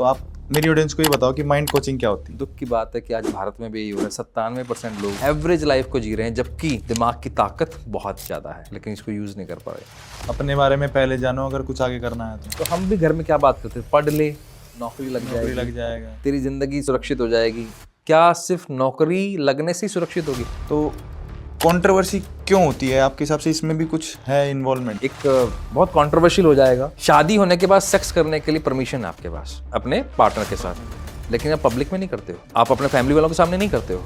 तो आप मेरी ऑडियंस को ये बताओ कि माइंड कोचिंग क्या होती है। दुख की बात है कि आज भारत में भी यही हो रहा है। 97% लोग एवरेज लाइफ को जी रहे हैं, जबकि दिमाग की ताकत बहुत ज़्यादा है, लेकिन इसको यूज़ नहीं कर पा रहे। अपने बारे में पहले जानो, अगर कुछ आगे करना है तो तो हम भी घर में क्या बात करते हैं, पढ़ ले, नौकरी नौकरी लग जाएगा। तेरी ज़िंदगी सुरक्षित हो जाएगी। क्या सिर्फ नौकरी लगने से ही सुरक्षित होगी? तो कंट्रोवर्सी क्यों होती है आपके हिसाब से? इसमें भी कुछ है इन्वॉल्वमेंट? एक बहुत कंट्रोवर्शियल हो जाएगा। शादी होने के बाद सेक्स करने के लिए परमिशन है आपके पास अपने पार्टनर के साथ, लेकिन आप पब्लिक में नहीं करते हो, आप अपने फैमिली वालों के सामने नहीं करते हो।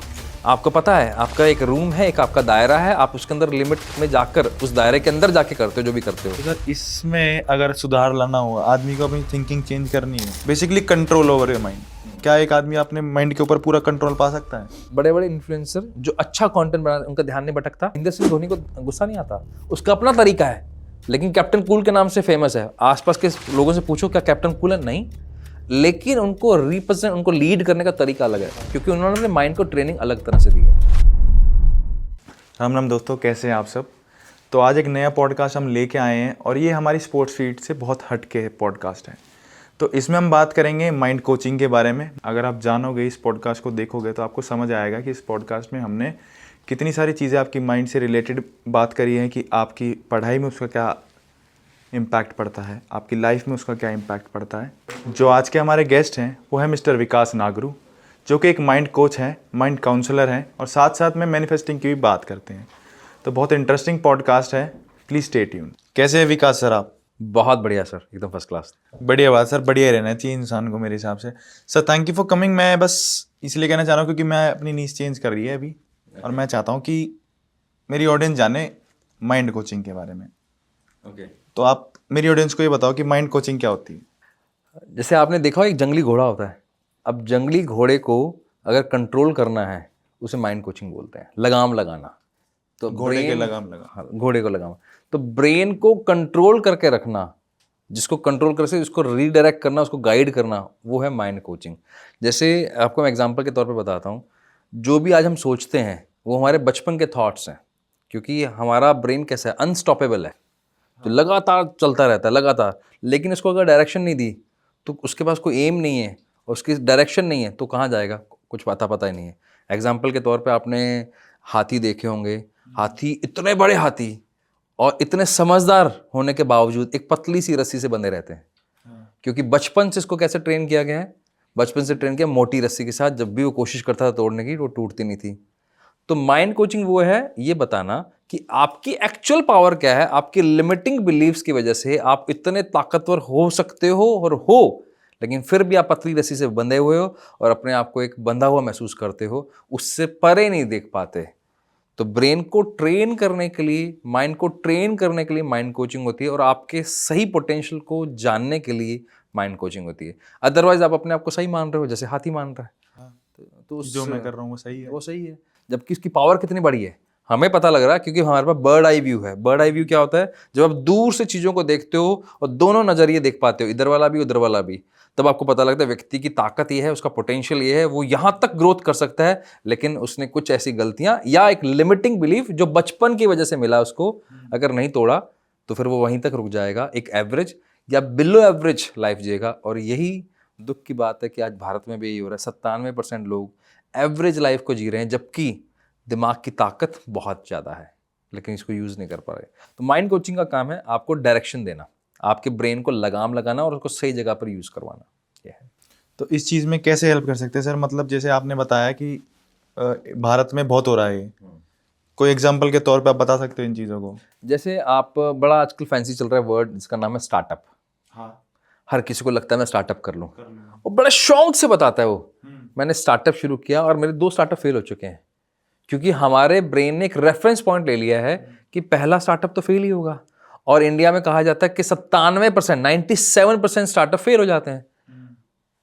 आपको पता है आपका एक रूम है, एक आपका दायरा है, आप उसके अंदर लिमिट में जाकर उस दायरे के अंदर जाके करते हो जो भी करते हो। तो सर इसमें अगर सुधार लाना हो, आदमी को अपनी थिंकिंग चेंज करनी है, basically control over your mind, क्या एक आदमी अपने माइंड के ऊपर पूरा कंट्रोल पा सकता है? बड़े बड़े इन्फ्लुएंसर जो अच्छा कंटेंट बनाते हैं उनका ध्यान नहीं भटकता। महेंद्र सिंह धोनी को गुस्सा नहीं आता, उसका अपना तरीका है, लेकिन कैप्टन कूल के नाम से फेमस है। आसपास के लोगों से पूछो क्या कैप्टन कूल है? नहीं, लेकिन उनको रिप्रेजेंट, उनको लीड करने का तरीका अलग है, क्योंकि उन्होंने अपने माइंड को ट्रेनिंग अलग तरह से दी है। राम राम दोस्तों, कैसे हैं आप सब? तो आज एक नया पॉडकास्ट हम लेके आए हैं और ये हमारी स्पोर्ट्स फीड से बहुत हटके पॉडकास्ट है। तो इसमें हम बात करेंगे माइंड कोचिंग के बारे में। अगर आप जानोगे, इस पॉडकास्ट को देखोगे तो आपको समझ आएगा कि इस पॉडकास्ट में हमने कितनी सारी चीज़ें आपकी माइंड से रिलेटेड बात करी हैं कि आपकी पढ़ाई में उसका क्या इम्पैक्ट पड़ता है, आपकी लाइफ में उसका क्या इम्पैक्ट पड़ता है। जो आज के हमारे गेस्ट हैं वो है मिस्टर विकास नागरू, जो कि एक माइंड कोच हैं, माइंड काउंसलर हैं और साथ साथ में मैनिफेस्टिंग की भी बात करते हैं। तो बहुत इंटरेस्टिंग पॉडकास्ट है, प्लीज़ स्टे ट्यून। कैसे हैं विकास सर आप? बहुत बढ़िया सर, एकदम फर्स्ट क्लास। बढ़िया बात सर, बढ़िया रहना चाहिए इंसान को मेरे हिसाब से। Sir thank you for coming. मैं बस इसलिए कहना चाह रहा हूँ क्योंकि मैं अपनी नीश चेंज कर रही है अभी, और मैं चाहता हूँ कि मेरी ऑडियंस जाने माइंड कोचिंग के बारे में। ओके, तो आप मेरी ऑडियंस को ये बताओ कि माइंड कोचिंग क्या होती है। जैसे आपने देखा हो एक जंगली घोड़ा होता है। अब जंगली घोड़े को अगर कंट्रोल करना है उसे माइंड कोचिंग बोलते हैं, लगाम लगाना। तो घोड़े के brain- लगाम लगा। हाँ, घोड़े को लगाम। तो ब्रेन को कंट्रोल करके रखना, जिसको कंट्रोल कर से उसको रीडायरेक्ट करना, उसको गाइड करना, वो है माइंड कोचिंग। जैसे आपको मैं एग्जांपल के तौर पे बताता हूँ, जो भी आज हम सोचते हैं वो हमारे बचपन के थॉट्स हैं, क्योंकि हमारा ब्रेन कैसा है, अनस्टॉपेबल है, तो लगातार चलता रहता है लगातार। लेकिन उसको अगर डायरेक्शन नहीं दी, तो उसके पास कोई एम नहीं है और उसकी डायरेक्शन नहीं है, तो कहाँ जाएगा, कुछ पता ही नहीं है। एग्जाम्पल के तौर पे आपने हाथी देखे होंगे। हाथी, इतने बड़े हाथी और इतने समझदार होने के बावजूद एक पतली सी रस्सी से बंधे रहते हैं, क्योंकि बचपन से इसको कैसे ट्रेन किया गया है, बचपन से ट्रेन किया मोटी रस्सी के साथ। जब भी वो कोशिश करता था तोड़ने की, वो टूटती नहीं थी। तो माइंड कोचिंग वो है ये बताना कि आपकी एक्चुअल पावर क्या है। आपकी लिमिटिंग बिलीव्स की वजह से आप इतने ताकतवर हो सकते हो और हो, लेकिन फिर भी आप पतली रस्सी से बंधे हुए हो और अपने आप को एक बंधा हुआ महसूस करते हो, उससे परे नहीं देख पाते। तो ब्रेन को ट्रेन करने के लिए, माइंड को ट्रेन करने के लिए माइंड कोचिंग होती है, और आपके सही पोटेंशियल को जानने के लिए माइंड कोचिंग होती है। अदरवाइज आप अपने आप को सही मान रहे हो, जैसे हाथी मान रहा है। तो जो मैं कर रहा हूँ वो सही है। वो सही है, जबकि उसकी पावर कितनी बड़ी है हमें पता लग रहा है, क्योंकि हमारे पास बर्ड आई व्यू है। बर्ड आई व्यू क्या होता है? जब आप दूर से चीजों को देखते हो और दोनों नजरिए देख पाते हो, इधर वाला भी उधर वाला भी, तब आपको पता लगता है व्यक्ति की ताकत ये है, उसका पोटेंशियल ये है, वो यहां तक ग्रोथ कर सकता है। लेकिन उसने कुछ ऐसी गलतियां या एक लिमिटिंग बिलीफ जो बचपन की वजह से मिला उसको, अगर नहीं तोड़ा तो फिर वो वहीं तक रुक जाएगा, एक एवरेज या बिलो एवरेज लाइफ जिएगा। और यही दुख की बात है कि आज भारत में भी यही हो रहा है। 97% लोग एवरेज लाइफ को जी रहे हैं, जबकि दिमाग की ताकत बहुत ज़्यादा है, लेकिन इसको यूज़ नहीं कर पा रहे। तो माइंड कोचिंग का काम है आपको डायरेक्शन देना, आपके ब्रेन को लगाम लगाना और उसको सही जगह पर यूज़ करवाना, ये है। तो इस चीज़ में कैसे हेल्प कर सकते हैं सर? मतलब जैसे आपने बताया कि भारत में बहुत हो रहा है ये, कोई एग्जांपल के तौर पे आप बता सकते हो इन चीज़ों को? जैसे आप, बड़ा आजकल फैंसी चल रहा है वर्ड, जिसका नाम है स्टार्टअप। हाँ, हर किसी को लगता है मैं स्टार्टअप कर लूँ, और बड़ा शौक से बताता है वो, मैंने स्टार्टअप शुरू किया और मेरे 2 स्टार्टअप फेल हो चुके हैं, क्योंकि हमारे ब्रेन ने एक रेफरेंस पॉइंट ले लिया है कि पहला स्टार्टअप तो फेल ही होगा। और इंडिया में कहा जाता है कि 97%, 97% स्टार्टअप फेल हो जाते हैं।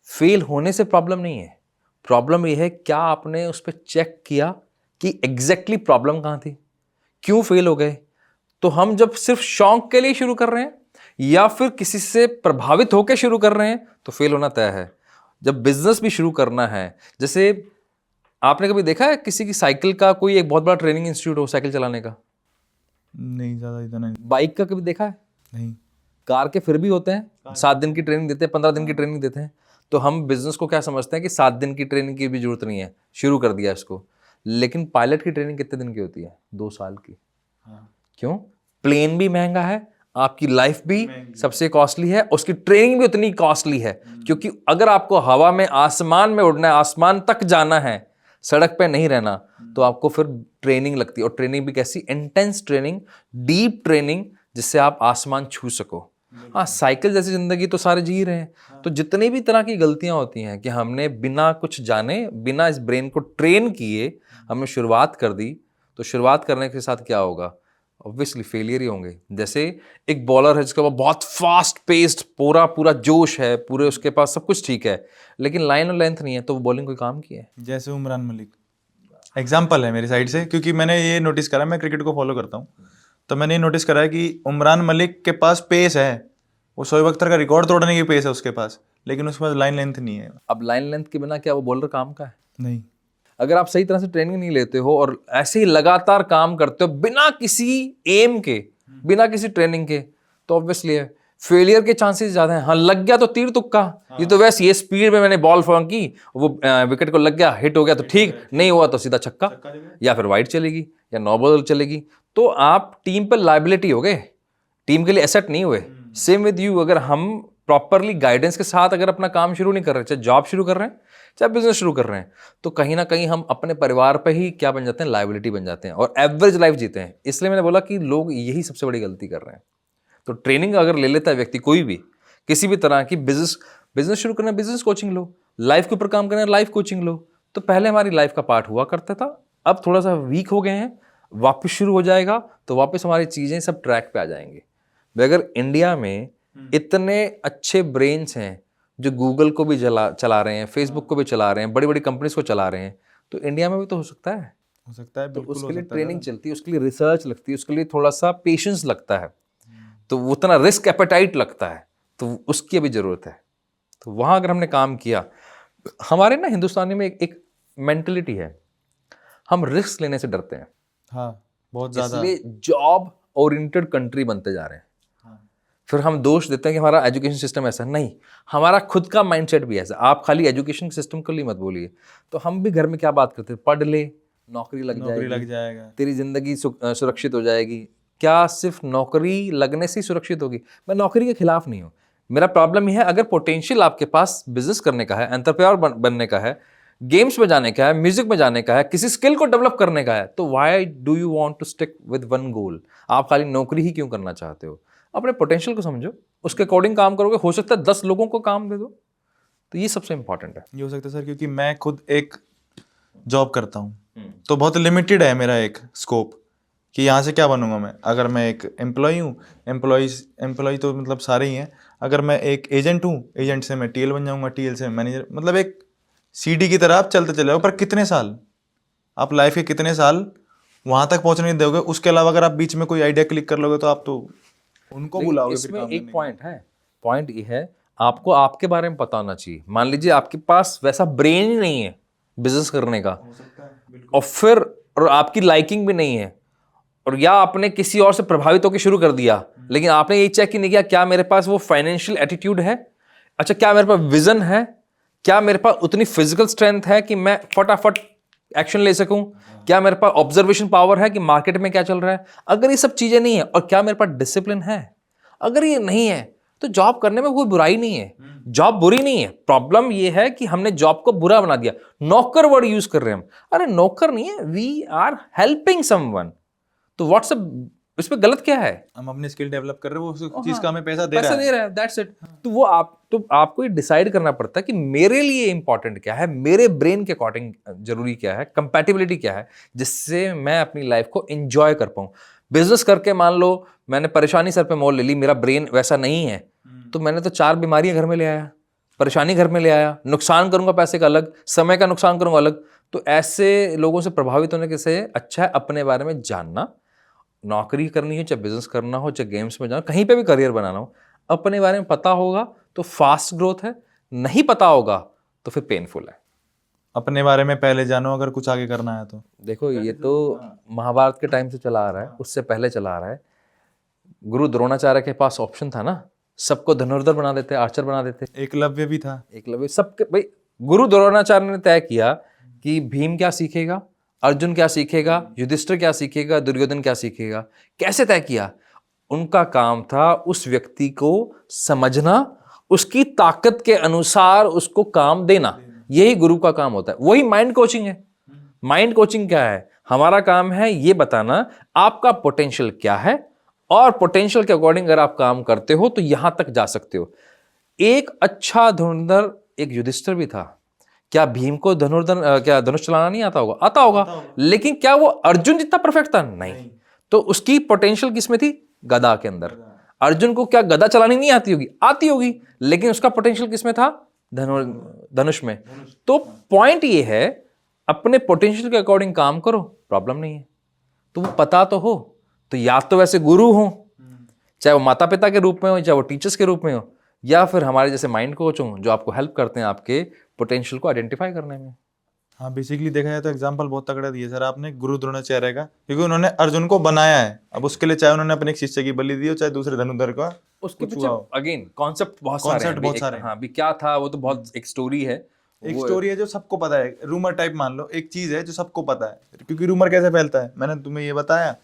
फेल होने से प्रॉब्लम नहीं है, प्रॉब्लम ये है क्या आपने उस पर चेक किया कि एग्जैक्टली प्रॉब्लम कहाँ थी, क्यों फेल हो गए। तो हम जब सिर्फ शौक के लिए शुरू कर रहे हैं या फिर किसी से प्रभावित होकर शुरू कर रहे हैं, तो फेल होना तय है। जब बिजनेस भी शुरू करना है, जैसे आपने कभी देखा है किसी की साइकिल का कोई एक बहुत बड़ा ट्रेनिंग इंस्टीट्यूट हो साइकिल चलाने का? नहीं, ज़्यादा इतना नहीं। बाइक का कभी देखा है? नहीं। कार के फिर भी होते हैं, 7 दिन की ट्रेनिंग देते हैं, 15 दिन की ट्रेनिंग देते हैं। तो हम बिजनेस को क्या समझते हैं कि 7 दिन की ट्रेनिंग की भी जरूरत नहीं है, शुरू कर दिया इसको। लेकिन पायलट की ट्रेनिंग कितने दिन की होती है? 2 साल की। क्यों? प्लेन भी महंगा है, आपकी लाइफ भी सबसे कॉस्टली है, उसकी ट्रेनिंग भी उतनी कॉस्टली है। क्योंकि अगर आपको हवा में, आसमान में उड़ना है, आसमान तक जाना है, सड़क पे नहीं रहना, तो आपको फिर ट्रेनिंग लगती है। और ट्रेनिंग भी कैसी? इंटेंस ट्रेनिंग, डीप ट्रेनिंग, जिससे आप आसमान छू सको। हाँ, साइकिल जैसी जिंदगी तो सारे जी रहे हैं। तो जितनी भी तरह की गलतियां होती हैं कि हमने बिना कुछ जाने, बिना इस ब्रेन को ट्रेन किए हमने शुरुआत कर दी, तो शुरुआत करने के साथ क्या होगा? ऑब्वियसली फेलियर ही होंगे। जैसे एक बॉलर है जिसके पास बहुत फास्ट पेस्ड पूरा पूरा जोश है, पूरे उसके पास सब कुछ ठीक है, लेकिन लाइन और लेंथ नहीं है, तो वो बॉलिंग कोई काम की है? जैसे उमरान मलिक एग्जाम्पल है मेरी साइड से, क्योंकि मैंने ये नोटिस करा, मैं क्रिकेट को फॉलो करता हूँ, तो मैंने ये नोटिस करा है कि उमरान मलिक के पास पेस है, वो शोएब अख्तर का रिकॉर्ड तोड़ने की पेस है उसके पास, लेकिन उसके पास लाइन लेंथ नहीं है। अब लाइन लेंथ के बिना क्या वो बॉलर काम का है? नहीं। अगर आप सही तरह से ट्रेनिंग नहीं लेते हो और ऐसे ही लगातार काम करते हो बिना किसी एम के, बिना किसी ट्रेनिंग के, तो ऑब्वियसली फेलियर के चांसेस ज्यादा हैं। हाँ, लग गया तो तीर तुक्का, ये तो वैसे ये स्पीड में मैंने बॉल फेंकी, वो विकेट को लग गया, हिट हो गया तो ठीक, नहीं हुआ तो सीधा छक्का, या फिर वाइड चलेगी या नो बॉल चलेगी। तो आप टीम पर लाइबिलिटी हो गए, टीम के लिए एसेट नहीं हुए। सेम विद यू, अगर हम प्रॉपरली गाइडेंस के साथ अगर अपना काम शुरू नहीं कर रहे, चाहे जॉब शुरू कर रहे हैं, चाहे बिजनेस शुरू कर रहे हैं, तो कहीं ना कहीं हम अपने परिवार पे ही क्या बन जाते हैं? लाइबिलिटी बन जाते हैं और एवरेज लाइफ जीते हैं। इसलिए मैंने बोला कि लोग यही सबसे बड़ी गलती कर रहे हैं। तो ट्रेनिंग अगर ले लेता है व्यक्ति कोई भी, किसी भी तरह की, बिजनेस शुरू करना, बिजनेस कोचिंग लो, लाइफ के ऊपर काम करना, लाइफ कोचिंग लो। तो पहले हमारी लाइफ का पार्ट हुआ करता था, अब थोड़ा सा वीक हो गए हैं, वापस शुरू हो जाएगा, तो वापस हमारी चीजें सब ट्रैक पे आ जाएंगे। अगर इंडिया में इतने अच्छे ब्रेन्स हैं जो गूगल को भी चला रहे हैं, फेसबुक को भी चला रहे हैं, बड़ी बड़ी कंपनीज को चला रहे हैं, तो इंडिया में भी तो हो सकता है। हो सकता है, तो बिल्कुल उसके लिए ट्रेनिंग चलती है, उसके लिए रिसर्च लगती है, उसके लिए थोड़ा सा पेशेंस लगता है, तो उतना रिस्क एपेटाइट लगता है, तो उसकी अभी जरूरत है। तो वहां अगर हमने काम किया, हमारे ना हिंदुस्तानी में एक मेंटलिटी है, हम रिस्क लेने से डरते हैं। हाँ, बहुत ज्यादा। इसलिए जॉब ओरिएंटेड कंट्री बनते जा रहे हैं। फिर हम दोष देते हैं कि हमारा एजुकेशन सिस्टम ऐसा नहीं, हमारा खुद का माइंडसेट भी ऐसा। आप खाली एजुकेशन सिस्टम को ही मत बोलिए। तो हम भी घर में क्या बात करते हैं? पढ़ ले, नौकरी लग जाएगा, तेरी जिंदगी सुरक्षित हो जाएगी। क्या सिर्फ नौकरी लगने से ही सुरक्षित होगी? मैं नौकरी के खिलाफ नहीं हूँ। मेरा प्रॉब्लम यह है, अगर पोटेंशियल आपके पास बिजनेस करने का है, एंटरप्रेन्योर बनने का है, गेम्स में जाने का है, म्यूजिक में जाने का है, किसी स्किल को डेवलप करने का है, तो why do you want to stick with one goal? आप खाली नौकरी ही क्यों करना चाहते हो? अपने पोटेंशियल को समझो, उसके अकॉर्डिंग काम करोगे, हो सकता है 10 लोगों को काम दे दो। तो ये सबसे इंपॉर्टेंट है। ये हो सकता है सर, क्योंकि मैं खुद एक जॉब करता हूँ, तो बहुत लिमिटेड है मेरा एक स्कोप कि यहाँ से क्या बनूंगा मैं। अगर मैं एक एम्प्लॉय हूँ, एम्प्लॉय तो मतलब सारे ही हैं। अगर मैं एक एजेंट हूँ, एजेंट से मैं टीएल बन जाऊंगा, टीएल से मैनेजर, मतलब एक सीडी की तरह आप चलते चले जाओ। पर कितने साल, आप लाइफ के कितने साल वहाँ तक पहुँचने दोगे? उसके अलावा अगर आप बीच में कोई आइडिया क्लिक कर लोगे तो आप तो उनको बुलाओगे। इसमें एक पॉइंट है, पॉइंट ये है, आपको आपके बारे में पता होना चाहिए। मान लीजिए आपके पास वैसा ब्रेन ही नहीं है बिजनेस करने का, और फिर और आपकी लाइकिंग भी नहीं है, और या आपने किसी और से प्रभावित होकर शुरू कर दिया, लेकिन आपने ये चेक ही नहीं किया क्या मेरे पास वो फाइनेंशियल एटीट्यूड है, अच्छा क्या मेरे पास विजन है, क्या मेरे पास उतनी फिजिकल स्ट्रेंथ है कि मैं फटाफट एक्शन ले सकूं, क्या मेरे पास ऑब्जर्वेशन पावर है कि मार्केट में क्या चल रहा है। अगर ये सब चीजें नहीं है, और क्या मेरे पास डिसिप्लिन है, अगर ये नहीं है, तो जॉब करने में कोई बुराई नहीं है। जॉब बुरी नहीं है, प्रॉब्लम ये है कि हमने जॉब को बुरा बना दिया। नौकर वर्ड यूज कर रहे हैं हम। अरे नौकर नहीं है, वी आर हेल्पिंग समवन। तो व्हाट्सएप, इस पे गलत क्या है? हम अपनी स्किल डेवलप कर रहे हैं, वो उस चीज का हमें पैसा दे रहा है, दैट्स इट। तो वो आपको ये डिसाइड करना पड़ता है कि मेरे लिए इंपॉर्टेंट क्या है, मेरे ब्रेन के अकॉर्डिंग जरूरी क्या है, कंपैटिबिलिटी क्या है, जिससे मैं अपनी लाइफ को एंजॉय कर पाऊं। बिजनेस करके मान लो मैंने परेशानी सर पे मोल ले ली, मेरा ब्रेन वैसा नहीं है, तो मैंने तो 4 बीमारियां घर में ले आया, परेशानी घर में ले आया, नुकसान करूंगा पैसे का अलग, समय का नुकसान करूंगा अलग। तो ऐसे लोगों से प्रभावित होने के से अच्छा है अपने बारे में जानना। नौकरी करनी हो, चाहे बिजनेस करना हो, चाहे गेम्स में जाना, कहीं पे भी करियर बनाना हो, अपने बारे में पता होगा तो फास्ट ग्रोथ है, नहीं पता होगा तो फिर पेनफुल है। अपने बारे में पहले जानो अगर कुछ आगे करना है तो। देखो ये तो महाभारत के टाइम से चला आ रहा है, उससे पहले चला आ रहा है। गुरु द्रोणाचार्य के पास ऑप्शन था ना, सबको धनुर्धर बना देते, आर्चर बना देते। एकलव्य भी था। एकलव्य सबके भाई, गुरु द्रोणाचार्य ने तय किया कि भीम क्या सीखेगा, अर्जुन क्या सीखेगा, युधिष्ठिर क्या सीखेगा, दुर्योधन क्या सीखेगा। कैसे तय किया? उनका काम था उस व्यक्ति को समझना, उसकी ताकत के अनुसार उसको काम देना। यही गुरु का काम होता है। वही माइंड कोचिंग है। माइंड कोचिंग क्या है? हमारा काम है ये बताना आपका पोटेंशियल क्या है, और पोटेंशियल के अकॉर्डिंग अगर आप काम करते हो तो यहां तक जा सकते हो। एक अच्छा धनुर्धर एक युधिष्ठिर भी था। क्या भीम को क्या धनुष चलाना नहीं आता होगा? आता होगा। लेकिन क्या वो अर्जुन जितना परफेक्ट था? नहीं। तो उसकी पोटेंशियल किसमें थी? गदा के अंदर। अर्जुन को क्या गदा चलानी नहीं आती होगी? आती होगी। लेकिन उसका पोटेंशियल किसमें था? धनुष में। तो पॉइंट ये है, अपने पोटेंशियल के अकॉर्डिंग काम करो, प्रॉब्लम नहीं है। तो वो पता तो हो, तो या तो वैसे गुरु हो, चाहे वो माता पिता के रूप में हो, चाहे वो टीचर्स के रूप में हो, या फिर हमारे जैसे माइंड कोच हो जो आपको हेल्प करते हैं आपके पोटेंशियल को आइडेंटिफाई करने में। हाँ, बेसिकली देखा जाए तो एग्जांपल बहुत तगड़ा दिया सर आपने गुरु द्रोणाचार्य का, क्योंकि उन्होंने अर्जुन को बनाया है। अब उसके लिए चाहे उन्होंने अपने एक शिष्य की बलि दी हो, चाहे दूसरे धनुर्धर का, उसके पीछे अगेन कॉन्सेप्ट बहुत सारे हैं। हाँ, अभी क्या था वो तो बहुत एक स्टोरी है। एक स्टोरी है जो सबको पता है, रूमर टाइप मान लो, एक चीज है जो सबको पता है। क्योंकि रूमर कैसे फैलता है, मैंने तुम्हें ये बताया,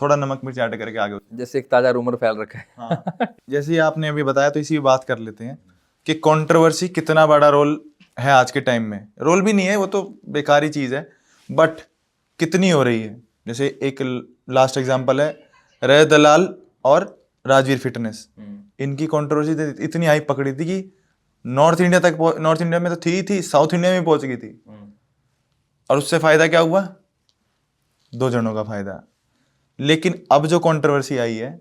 थोड़ा नमक मिर्च ऐड करके आगे। जैसे एक ताजा रूमर फैल रखा है। हाँ। जैसे आपने अभी बताया, तो इसी बात कर लेते हैं कि कंट्रोवर्सी कितना बड़ा रोल है आज के टाइम में। रोल भी नहीं है, वो तो बेकारी चीज है, बट कितनी हो रही है। जैसे एक लास्ट एग्जांपल है रे दलाल और राजवीर फिटनेस। इनकी कंट्रोवर्सी इतनी हाई पकड़ी थी कि नॉर्थ इंडिया में तो थी, साउथ इंडिया में पहुंच गई थी। और उससे फायदा क्या हुआ? 2 जनों का फायदा। लेकिन अब जो कंट्रोवर्सी आई है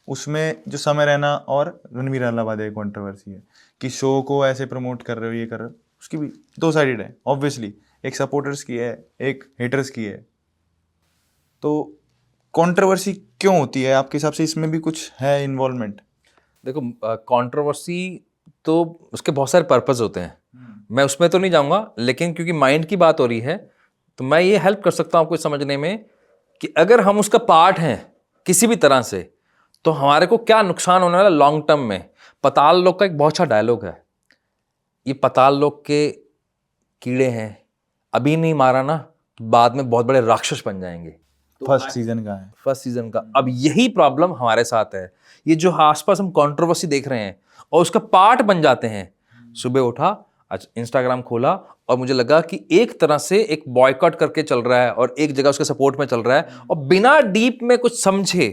उसमें जो समय रैना और रणवीर अहलावालिया की कंट्रोवर्सी है कि शो को ऐसे प्रमोट कर रहे हो, ये कर रहे हो, उसकी भी 2 साइडेड है ऑब्वियसली। एक सपोर्टर्स की है, एक हेटर्स की है। तो कंट्रोवर्सी क्यों होती है आपके हिसाब से? इसमें भी कुछ है इन्वॉल्वमेंट? देखो, कंट्रोवर्सी तो उसके बहुत सारे पर्पस होते हैं, मैं उसमें तो नहीं जाऊंगा। लेकिन क्योंकि माइंड की बात हो रही है तो मैं ये हेल्प कर सकता हूं आपको समझने में कि अगर हम उसका पार्ट हैं किसी भी तरह से, तो हमारे को क्या नुकसान होने वाला लॉन्ग टर्म में। पताल लोक का एक बहुत अच्छा डायलॉग है, ये पताल लोक के कीड़े हैं, अभी नहीं मारा ना बाद में बहुत बड़े राक्षस बन जाएंगे। फर्स्ट सीजन का है। फर्स्ट सीजन का। अब यही प्रॉब्लम हमारे साथ है। ये जो आसपास हम कंट्रोवर्सी देख रहे हैं और उसका पार्ट बन जाते हैं। सुबह उठा, आज इंस्टाग्राम खोला और मुझे लगा कि एक तरह से एक बॉयकॉट करके चल रहा है और एक जगह उसके सपोर्ट में चल रहा है, और बिना डीप में कुछ समझे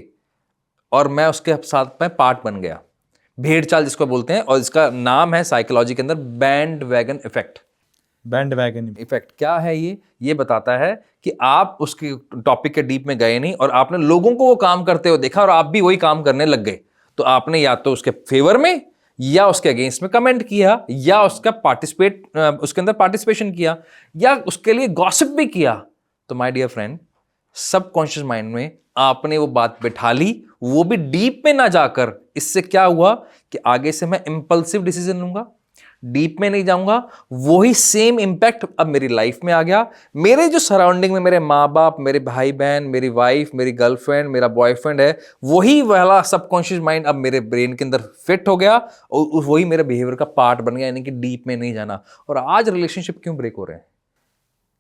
और मैं उसके साथ में पार्ट बन गया। भेड़ चाल जिसको बोलते हैं, और इसका नाम है साइकोलॉजी के अंदर band wagon effect. Band wagon effect क्या है? ये बताता है कि आप उसके टॉपिक के डीप में गए नहीं और आपने लोगों को वो काम करते हुए देखा और आप भी वही काम करने लग गए। तो आपने या तो उसके फेवर में या उसके अगेंस्ट में कमेंट किया, या उसका उसके अंदर पार्टिसिपेशन किया, या उसके लिए गॉसिप भी किया। तो my dear friend, subconscious mind में आपने वो बात बिठा ली, वो भी डीप में ना जाकर। इससे क्या हुआ कि आगे से मैं इंपल्सिव डिसीजन लूंगा, डीप में नहीं जाऊंगा। वही सेम इंपैक्ट अब मेरी लाइफ में आ गया। मेरे जो सराउंडिंग में मेरे माँ बाप, मेरे भाई बहन, मेरी वाइफ, मेरी गर्लफ्रेंड, मेरा बॉयफ्रेंड है, वही वाला सबकॉन्शियस माइंड अब मेरे ब्रेन के अंदर फिट हो गया और वही मेरे बिहेवियर का पार्ट बन गया, यानी कि डीप में नहीं जाना। और आज रिलेशनशिप क्यों ब्रेक हो रहे हैं?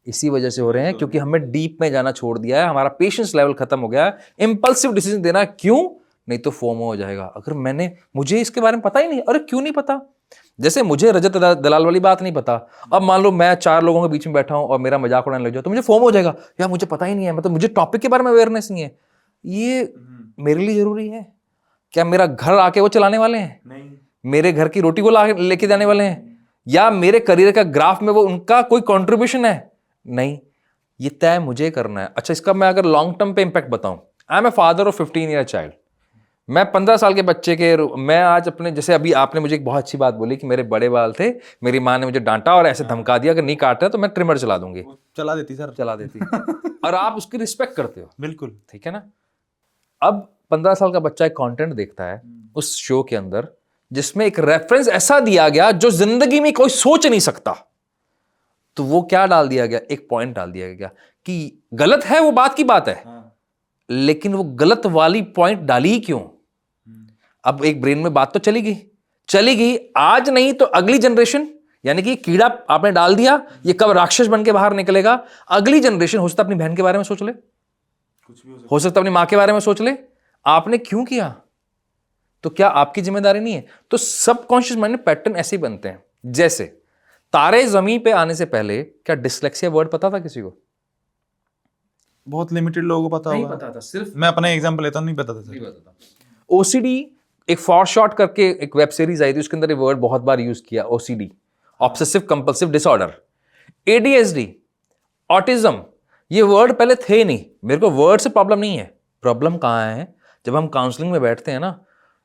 इसी वजह से हो रहे हैं क्योंकि हमने डीप में जाना छोड़ दिया है। हमारा पेशेंस लेवल खत्म हो गया है। इंपल्सिव डिसीजन देना क्यों? नहीं तो फोमो हो जाएगा। अगर मुझे इसके बारे में पता ही नहीं, अरे क्यों नहीं पता? जैसे मुझे रजत दलाल वाली बात नहीं पता, अब मान लो मैं 4 लोगों के बीच में बैठा हूं और मेरा मजाक उड़ाने लग जाओ तो मुझे फोम हो जाएगा, यार मुझे पता ही नहीं है, मतलब मुझे टॉपिक के बारे में अवेयरनेस नहीं है। ये मेरे लिए जरूरी है क्या? मेरा घर आके वो चलाने वाले हैं? नहीं। मेरे घर की रोटी को लेके जाने वाले हैं? या मेरे करियर का ग्राफ में वो उनका कोई कंट्रीब्यूशन है? नहीं। ये तय मुझे करना है। अच्छा, इसका मैं अगर लॉन्ग टर्म पे इंपैक्ट बताऊं, I am a father of 15 year child. मैं 15 साल के बच्चे के मैं आज अपने, जैसे अभी आपने मुझे एक बहुत अच्छी बात बोली कि मेरे बड़े बाल थे, मेरी माँ ने मुझे डांटा और ऐसे धमका दिया अगर नहीं काटते तो मैं ट्रिमर चला दूंगी। चला देती सर, चला देती। और आप उसकी रिस्पेक्ट करते हो, बिल्कुल ठीक है ना। अब 15 साल का बच्चा एक कंटेंट देखता है उस शो के अंदर जिसमें एक रेफरेंस ऐसा दिया गया जो जिंदगी में कोई सोच नहीं सकता। तो वो क्या डाल दिया गया? एक पॉइंट डाल दिया गया कि गलत है, वो बात की बात है, लेकिन वो गलत वाली पॉइंट डाली क्यों? अब एक ब्रेन में बात तो चली गई, आज नहीं तो अगली जनरेशन, यानी कि कीड़ा आपने डाल दिया, ये कब राक्षस बन के बाहर निकलेगा, अगली जनरेशन हो सकता है अपनी बहन के बारे में सोच ले, कुछ भी हो सकता है अपनी मां के बारे में सोच ले, आपने क्यों किया? तो क्या आपकी जिम्मेदारी नहीं है? तो सबकॉन्शियस माइंड में पैटर्न ऐसे ही बनते हैं। जैसे तारे जमीन पे आने से पहले क्या डिसलेक्सिया वर्ड पता था किसी को? बहुत लिमिटेड लोगों को पता नहीं होगा। पता था, सिर्फ मैं अपना एग्जांपल लेता हूँ, नहीं पता था सर। ओसीडी, एक फॉर शॉर्ट करके एक वेब सीरीज आई थी, उसके अंदर ये वर्ड बहुत बार यूज किया, OCD, obsessive compulsive disorder. ADHD, autism, ये वर्ड पहले थे नहीं। मेरे को वर्ड से प्रॉब्लम नहीं है, प्रॉब्लम कहाँ है? जब हम काउंसलिंग में बैठते हैं ना,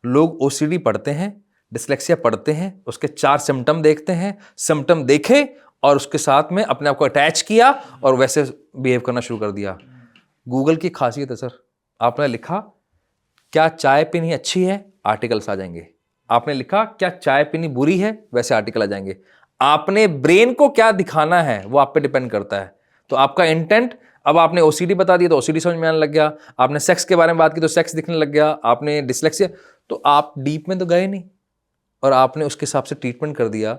लोग ओसीडी पढ़ते हैं, डिसलेक्सिया पढ़ते हैं, उसके 4 सिम्टम देखते हैं, सिम्टम देखे और उसके साथ में अपने आप को अटैच किया और वैसे बिहेव करना शुरू कर दिया। गूगल की खासियत है सर, आपने लिखा क्या चाय पीनी अच्छी है, आर्टिकल्स आ जाएंगे। आपने लिखा क्या चाय पीनी बुरी है, वैसे आर्टिकल आ जाएंगे। आपने ब्रेन को क्या दिखाना है वो आप पे डिपेंड करता है। तो आपका इंटेंट, अब आपने ओसीडी बता दिया तो ओसीडी समझ में आने लग गया, आपने सेक्स के बारे में बात की तो सेक्स दिखने लग गया, आपने डिसलेक्सिया, तो आप डीप में तो गए नहीं और आपने उसके हिसाब से ट्रीटमेंट कर दिया।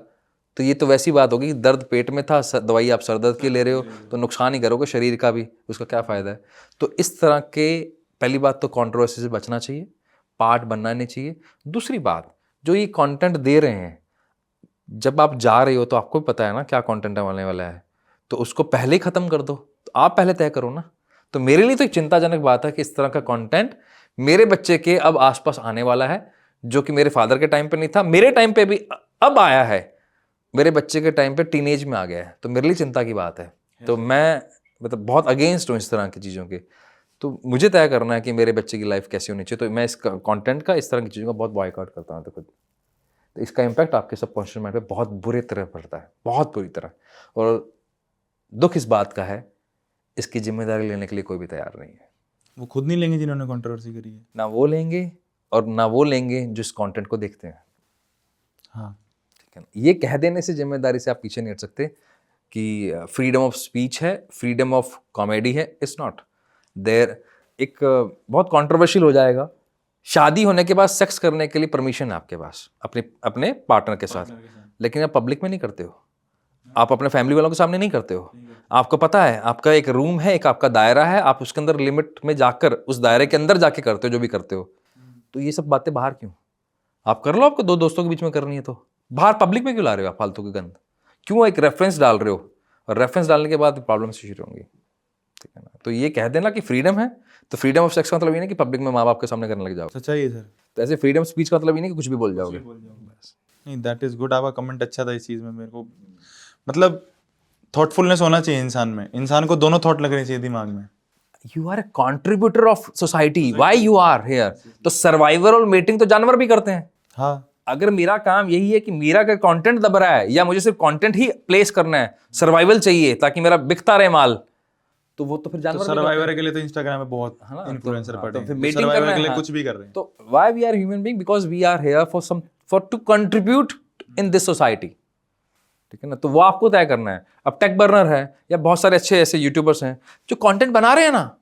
तो ये तो वैसी बात होगी, दर्द पेट में था, दवाई आप सर दर्द की ले रहे हो, तो नुकसान ही करोगे शरीर का भी, उसका क्या फ़ायदा है? तो इस तरह के, पहली बात तो कंट्रोवर्सी से बचना चाहिए, पार्ट बनना नहीं चाहिए। दूसरी बात, जो ये कंटेंट दे रहे हैं, जब आप जा रहे हो तो आपको भी पता है ना क्या कंटेंट आने वाला है, तो उसको पहले ही ख़त्म कर दो। तो आप पहले तय करो ना। तो मेरे लिए तो एक चिंताजनक बात है कि इस तरह का कंटेंट मेरे बच्चे के अब आसपास आने वाला है, जो कि मेरे फादर के टाइम पे नहीं था, मेरे टाइम पे भी अब आया है, मेरे बच्चे के टाइम पे टीनेज में आ गया है। तो मेरे लिए चिंता की बात है। तो मैं मतलब बहुत अगेंस्ट हूँ इस तरह की चीज़ों के। तो मुझे तय करना है कि मेरे बच्चे की लाइफ कैसी होनी चाहिए। तो मैं इस कंटेंट का, इस तरह की चीज़ों का बहुत बॉयकॉट करता हूँ। तो इसका इम्पैक्ट आपके सबकॉन्शियस माइंड पे बहुत बुरी तरह पड़ता है, बहुत बुरी तरह। और दुख इस बात का है, इसकी जिम्मेदारी लेने के लिए कोई भी तैयार नहीं है। वो खुद नहीं लेंगे जिन्होंने कंट्रोवर्सी करी है। ना वो लेंगे और ना वो लेंगे जो इस कंटेंट को देखते हैं। हाँ, ठीक है ना? ये कह देने से जिम्मेदारी से आप पीछे नहीं हट सकते कि फ्रीडम ऑफ स्पीच है, फ्रीडम ऑफ कॉमेडी है। It's not there. एक बहुत कंट्रोवर्शियल हो जाएगा, शादी होने के बाद सेक्स करने के लिए परमिशन है आपके पास अपने पार्टनर के साथ, लेकिन आप पब्लिक में नहीं करते हो, आप अपने फैमिली वालों के सामने नहीं करते हो। आपको पता है आपका एक रूम है, एक आपका दायरा है, आप उसके अंदर लिमिट में जाकर, उस दायरे के अंदर जाके करते हो जो भी करते हो। तो ये सब बातें बाहर क्यों? आप कर लो, आपको 2 दोस्तों के बीच में करनी है तो बाहर पब्लिक में क्यों ला रहे हो आप फालतू की गंद? क्यों एक रेफरेंस डाल रहे हो? और रेफरेंस डालने के बाद प्रॉब्लम शुरू होंगी। ठीक है ना? तो ये कह देना कि फ्रीडम है, तो फ्रीडम ऑफ सेक्स का मतलब ये नहीं कि पब्लिक में माँ बाप के सामने करने लग जाओ। सच्चाई है सर। तो ऐसे फ्रीडम स्पीच का मतलब ये नहीं कि कुछ भी बोल जाओगे। नहीं, दैट इज गुड। आपका कमेंट अच्छा था इस चीज़ में। मेरे को मतलब थॉटफुलनेस होना चाहिए इंसान में। इंसान को दोनों थॉट लगने चाहिए दिमाग में। You are a contributor of society, why you are here. तो सर्वाइवर और मेटिंग तो जानवर भी करते हैं। हाँ, अगर मेरा काम यही है कि मेरा अगर कंटेंट दब रहा है या मुझे सिर्फ कंटेंट ही प्लेस करना है, सर्वाइवल चाहिए ताकि मेरा बिकता रहे माल, तो वो तो फिर जानवर तो सर्वाइवर के लिए तो इंस्टाग्राम में बहुत इन्फ्लुएंसर पड़े हैं। फिर जो मेटिंग सर्वाइवर करना के है, लिए हाँ। कुछ भी कर रहे हैं। तो why we are human being? Because we are here for to contribute in this society. ठीक है ना? तो वो आपको तय करना है। अब टेक बर्नर है या बहुत सारे अच्छे ऐसे यूट्यूबर्स हैं जो कंटेंट बना रहे हैं ना,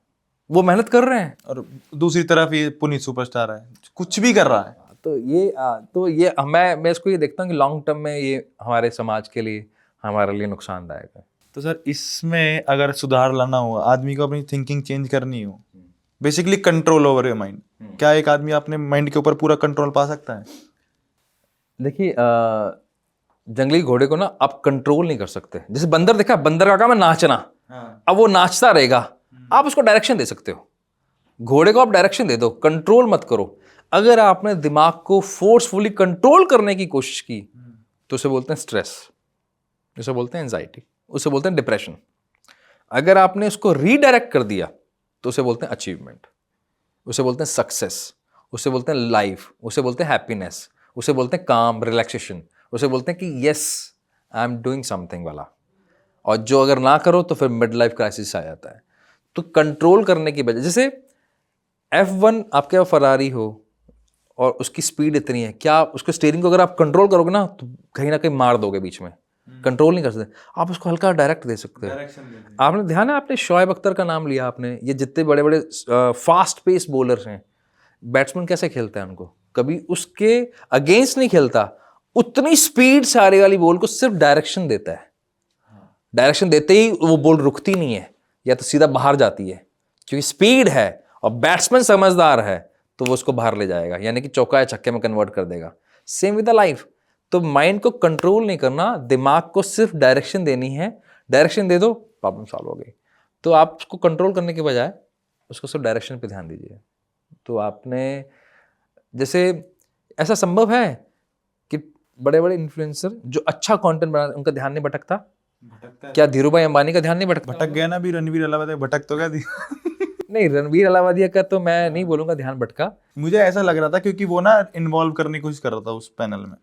वो मेहनत कर रहे हैं। और दूसरी तरफ ये पुनीत सुपरस्टार है, कुछ भी कर रहा है। तो ये मैं इसको ये देखता हूँ कि लॉन्ग टर्म में ये हमारे समाज के लिए, हमारे लिए नुकसानदायक है। तो सर इसमें अगर सुधार लाना हो, आदमी को अपनी थिंकिंग चेंज करनी हो, basically control over your mind, क्या एक आदमी अपने माइंड के ऊपर पूरा कंट्रोल पा सकता है? देखिए, जंगली घोड़े को ना आप कंट्रोल नहीं कर सकते। जैसे बंदर देखा, बंदर का काम है नाचना। अब वो नाचता रहेगा, आप उसको डायरेक्शन दे सकते हो। घोड़े को आप डायरेक्शन दे दो, कंट्रोल मत करो। अगर आपने दिमाग को फोर्सफुली कंट्रोल करने की कोशिश की तो उसे बोलते हैं स्ट्रेस, उसे बोलते हैं एंजाइटी, उसे बोलते हैं डिप्रेशन। अगर आपने उसको रीडायरेक्ट कर दिया तो उसे बोलते हैं अचीवमेंट, उसे बोलते हैं सक्सेस, उसे बोलते हैं लाइफ, उसे बोलते हैं हैप्पीनेस, उसे बोलते हैं काम, रिलैक्सेशन, उसे बोलते हैं कि yes I am doing something वाला। और जो अगर ना करो तो फिर मिड लाइफ क्राइसिस आ जाता है। तो कंट्रोल करने की वजह, जैसे F1 आपके पास फरारी हो और उसकी स्पीड इतनी है, क्या उसके स्टीयरिंग को अगर आप कंट्रोल करोगे ना तो कहीं ना कहीं मार दोगे बीच में। कंट्रोल नहीं कर सकते आप उसको, हल्का डायरेक्ट दे सकते हो। आपने ध्यान है, आपने शोएब अख्तर का नाम लिया आपने, ये जितने बड़े बड़े फास्ट पेस बॉलर्स हैं, बैट्समैन कैसे खेलते हैं उनको, कभी उसके अगेंस्ट नहीं खेलता, उतनी स्पीड से आने वाली बॉल को सिर्फ डायरेक्शन देता है। डायरेक्शन देते ही वो बॉल रुकती नहीं है, या तो सीधा बाहर जाती है, क्योंकि स्पीड है और बैट्समैन समझदार है तो वो उसको बाहर ले जाएगा, यानी कि चौका या छक्के में कन्वर्ट कर देगा। Same with the life. तो माइंड को कंट्रोल नहीं करना, दिमाग को सिर्फ डायरेक्शन देनी है। डायरेक्शन दे दो, प्रॉब्लम सॉल्व हो गई। तो आप उसको कंट्रोल करने के बजाय उसको सिर्फ डायरेक्शन पे ध्यान दीजिए। तो आपने जैसे ऐसा संभव है कि बड़े बड़े इन्फ्लुएंसर जो अच्छा कंटेंट बनाते उनका ध्यान नहीं भटकता? क्या धीरूभाई अंबानी का ध्यान नहीं भटकता? भटक गया ना भी रणवीर अलाहाबादी, भटक तो गया नहीं, रणवीर अलाहाबादी का तो मैं नहीं बोलूंगा ध्यान भटका। मुझे ऐसा लग रहा था क्योंकि वो ना इन्वॉल्व करने की कोशिश कर रहा था उस पैनल में।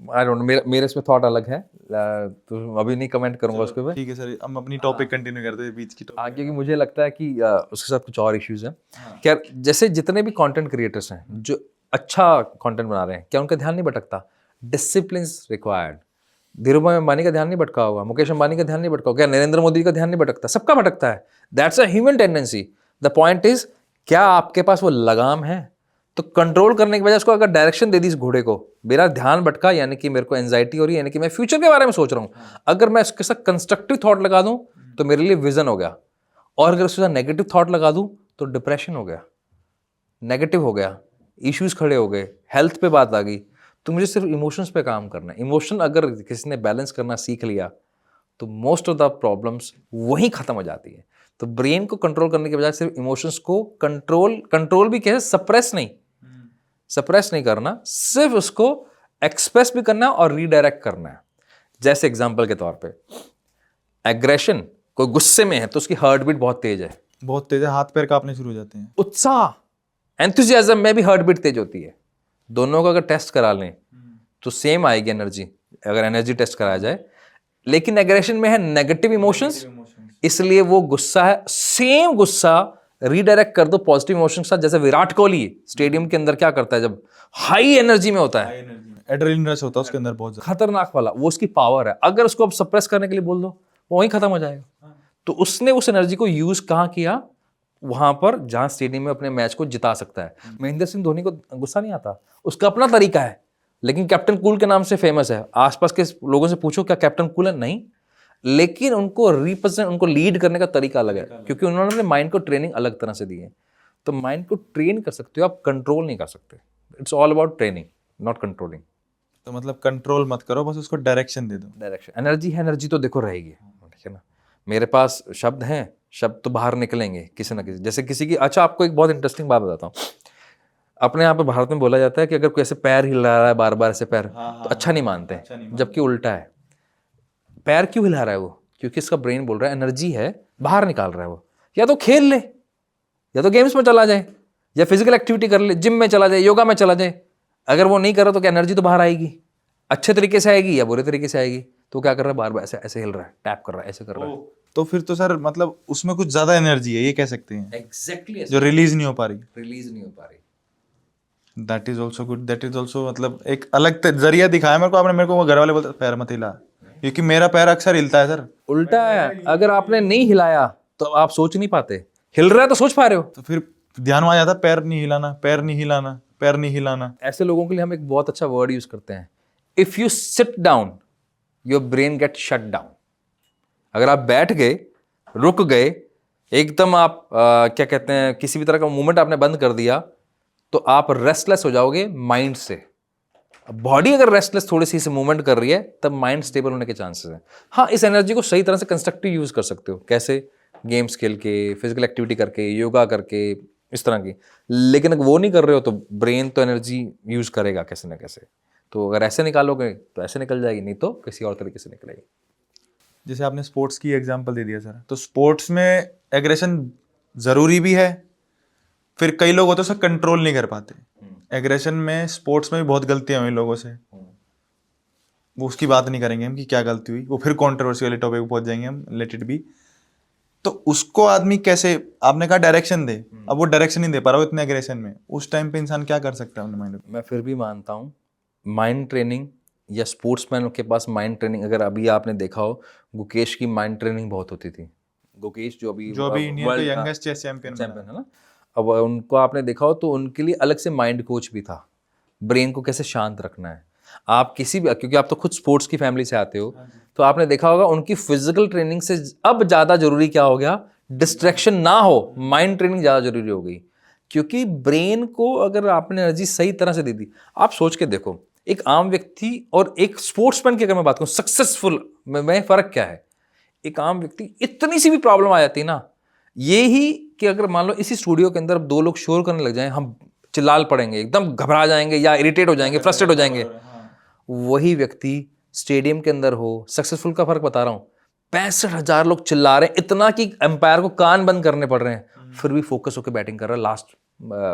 आई डोंट नो, मेरे इसमें थॉट अलग है, तो अभी नहीं कमेंट करूंगा उसके ऊपर। ठीक है सर, हम अपनी टॉपिक कंटिन्यू करते हैं बीच की topic। क्योंकि मुझे लगता है कि उसके साथ कुछ और इश्यूज हैं। क्या जैसे जितने भी कंटेंट क्रिएटर्स हैं जो अच्छा कंटेंट बना रहे हैं, क्या उनका ध्यान नहीं भटकता? Discipline required. धीरूभाई अंबानी का ध्यान नहीं भटका होगा, मुकेश अंबानी का ध्यान नहीं भटका होगा, क्या नरेंद्र मोदी का ध्यान नहीं भटकता? सबका भटकता है। That's a human tendency. The point is, क्या आपके पास वो लगाम है? तो कंट्रोल करने के बजाय उसको अगर डायरेक्शन दे दी इस घोड़े को, मेरा ध्यान भटका यानी कि मेरे को एंजाइटी हो रही है, यानी कि मैं फ्यूचर के बारे में सोच रहा हूं। अगर मैं उसके साथ कंस्ट्रक्टिव थॉट लगा दूं तो मेरे लिए विजन हो गया, और अगर उसके साथ नेगेटिव थॉट लगा दूं तो डिप्रेशन हो गया, नेगेटिव हो गया, इश्यूज खड़े हो गए, हेल्थ पे बात आ गई। तो मुझे सिर्फ इमोशंस पे काम करना है। इमोशन अगर किसी ने बैलेंस करना सीख लिया तो मोस्ट ऑफ द प्रॉब्लम्स वहीं खत्म हो जाती है। तो ब्रेन को कंट्रोल करने के बजाय सिर्फ इमोशंस को कंट्रोल भी कैसे, सप्रेस नहीं करना, सिर्फ उसको एक्सप्रेस भी करना है और रीडायरेक्ट करना है। जैसे एग्जांपल के तौर पे, एग्रेशन, कोई गुस्से में है तो उसकी हार्ट बीट बहुत तेज है, बहुत तेज है, हाथ पैर कांपने शुरू हो जाते हैं। उत्साह, एंथुसियाज्म में भी हार्ट बीट तेज होती है। दोनों का अगर टेस्ट करा लें तो सेम आएगी एनर्जी, अगर एनर्जी टेस्ट कराया जाए। लेकिन एग्रेशन में है नेगेटिव इमोशंस, इसलिए वो गुस्सा है, सेम गुस्सा रीडायरेक्ट कर दो पॉजिटिव इमोशन के साथ। जैसे विराट कोहली स्टेडियम के अंदर क्या करता है जब हाई एनर्जी में होता है, एड्रेनलिन रश होता है उसके अंदर बहुत ज्यादा, खतरनाक वाला, वो उसकी पावर है। अगर उसको अब सप्रेस करने के लिए बोल दो, वो वहीं खत्म हो जाएगा। तो उसने उस एनर्जी को यूज कहाँ किया? वहां पर जहां स्टेडियम में अपने मैच को जिता सकता है। महेंद्र सिंह धोनी को गुस्सा नहीं आता, उसका अपना तरीका है, लेकिन कैप्टन कूल के नाम से फेमस है। आसपास के लोगों से पूछो क्या कैप्टन कूल है? नहीं, लेकिन उनको रिप्रेजेंट, उनको लीड करने का तरीका अलग है, क्योंकि उन्होंने अपने माइंड को ट्रेनिंग अलग तरह से दी है। तो माइंड को ट्रेन कर सकते हो आप, कंट्रोल नहीं कर सकते। It's all about training, not controlling. तो मतलब कंट्रोल मत करो, बस उसको डायरेक्शन दे दो। डायरेक्शन, एनर्जी है, एनर्जी तो देखो रहेगी, ठीक है ना। मेरे पास शब्द हैं, शब्द तो बाहर निकलेंगे किसी ना किसी, जैसे किसी की। अच्छा, आपको एक बहुत इंटरेस्टिंग बात बताता हूँ। अपने यहाँ पे भारत में बोला जाता है कि अगर कोई ऐसे पैर हिला रहा है बार बार ऐसे पैर, तो अच्छा नहीं मानते, जबकि उल्टा है। पैर क्यों हिला रहा है वो? क्योंकि इसका ब्रेन बोल रहा है एनर्जी है, बाहर निकाल रहा है वो। या तो खेल ले, या तो गेम्स में चला जाए, या फिजिकल एक्टिविटी कर ले, जिम में चला जाए, योगा में चला जाए। अगर वो नहीं कर रहा तो क्या एनर्जी तो बाहर आएगी, अच्छे तरीके से आएगी या बुरे तरीके से आएगी। तो क्या कर रहा है, बार बार ऐसे ऐसे हिल रहा है, टैप कर रहा है, ऐसे कर रहा है। तो फिर तो सर मतलब उसमें कुछ ज्यादा एनर्जी है, ये कह सकते हैं। एग्जैक्टली, जो रिलीज नहीं हो पा रही। रिलीज नहीं हो पा रही। That is also good, that is also मतलब एक अलग जरिया दिखाया मेरे को आपने। मेरे को वो घर वाले बोलते पैर मत हिला, क्योंकि मेरा पैर अक्सर हिलता है सर। उल्टा है, अगर आपने नहीं हिलाया तो आप सोच नहीं पाते, हिल रहा है तो सोच पा रहे हो। तो फिर ध्यान में आ जाता, पैर नहीं हिलाना, पैर नहीं हिलाना, पैर नहीं हिलाना। ऐसे लोगों के लिए हम एक बहुत अच्छा वर्ड यूज करते हैं, if you sit down your brain get shut down. अगर आप बैठ गए, रुक गए, एकदम आप क्या कहते हैं, किसी भी तरह का मूवमेंट आपने बंद कर दिया, तो आप रेस्टलेस हो जाओगे माइंड से। बॉडी अगर रेस्टलेस थोड़ी सी से मूवमेंट कर रही है, तब माइंड स्टेबल होने के चांसेस हैं। हाँ, इस एनर्जी को सही तरह से कंस्ट्रक्टिव यूज कर सकते हो। कैसे? गेम्स खेल के, फिजिकल एक्टिविटी करके, योगा करके, इस तरह की। लेकिन अगर वो नहीं कर रहे हो तो ब्रेन तो एनर्जी यूज करेगा कैसे ना कैसे। तो अगर ऐसे निकालोगे तो ऐसे निकल जाएगी, नहीं तो किसी और तरीके से निकलेगी। जैसे आपने स्पोर्ट्स की एग्जांपल दे दिया सर, तो स्पोर्ट्स में एग्रेशन जरूरी भी है। फिर कई लोग होते हैं उसे कंट्रोल नहीं कर पाते। एग्रेशन में स्पोर्ट्स में भी बहुत गलतियां हुई लोगों से, वो उसकी बात नहीं करेंगे हम कि क्या गलती हुई, वो फिर कंट्रोवर्सी वाले टॉपिक पे पहुंच जाएंगे हम, लेट इट बी। तो उसको आदमी कैसे, आपने कहा डायरेक्शन दे, अब वो डायरेक्शन नहीं दे पा रहा हो इतने एग्रेशन में, उस टाइम पे इंसान क्या कर सकता है अपने माइंड में? मैं फिर भी मानता हूँ माइंड ट्रेनिंग या स्पोर्ट्समैन के पास माइंड ट्रेनिंग, अगर अभी आपने देखा हो, गुकेश की माइंड ट्रेनिंग बहुत होती थी। गुकेश जो अभी इंडिया के यंगेस्ट चेस चैंपियन है ना, अब उनको आपने देखा हो तो उनके लिए अलग से माइंड कोच भी था, ब्रेन को कैसे शांत रखना है। आप किसी भी, क्योंकि आप तो खुद स्पोर्ट्स की फैमिली से आते हो, तो आपने देखा होगा उनकी फिजिकल ट्रेनिंग से अब ज़्यादा जरूरी क्या हो गया, डिस्ट्रैक्शन ना हो, माइंड ट्रेनिंग ज़्यादा जरूरी हो गई। क्योंकि ब्रेन को अगर आपने एनर्जी सही तरह से दे दी, आप सोच के देखो, एक आम व्यक्ति और एक स्पोर्ट्समैन की अगर मैं बात करूं सक्सेसफुल में फर्क क्या है। एक आम व्यक्ति, इतनी सी भी प्रॉब्लम आ जाती ना, ये ही कि अगर मान लो इसी स्टूडियो के अंदर दो लोग शोर करने लग जाएं, हम चिल्लाल पड़ेंगे, एकदम घबरा जाएंगे या इरिटेट हो जाएंगे, फ्रस्ट्रेट हो जाएंगे। वही व्यक्ति स्टेडियम के अंदर हो, सक्सेसफुल का फर्क बता रहा हूं, 65,000 लोग चिल्ला रहे हैं, इतना कि एम्पायर को कान बंद करने पड़ रहे हैं, फिर भी फोकस होकर बैटिंग कर रहा है, लास्ट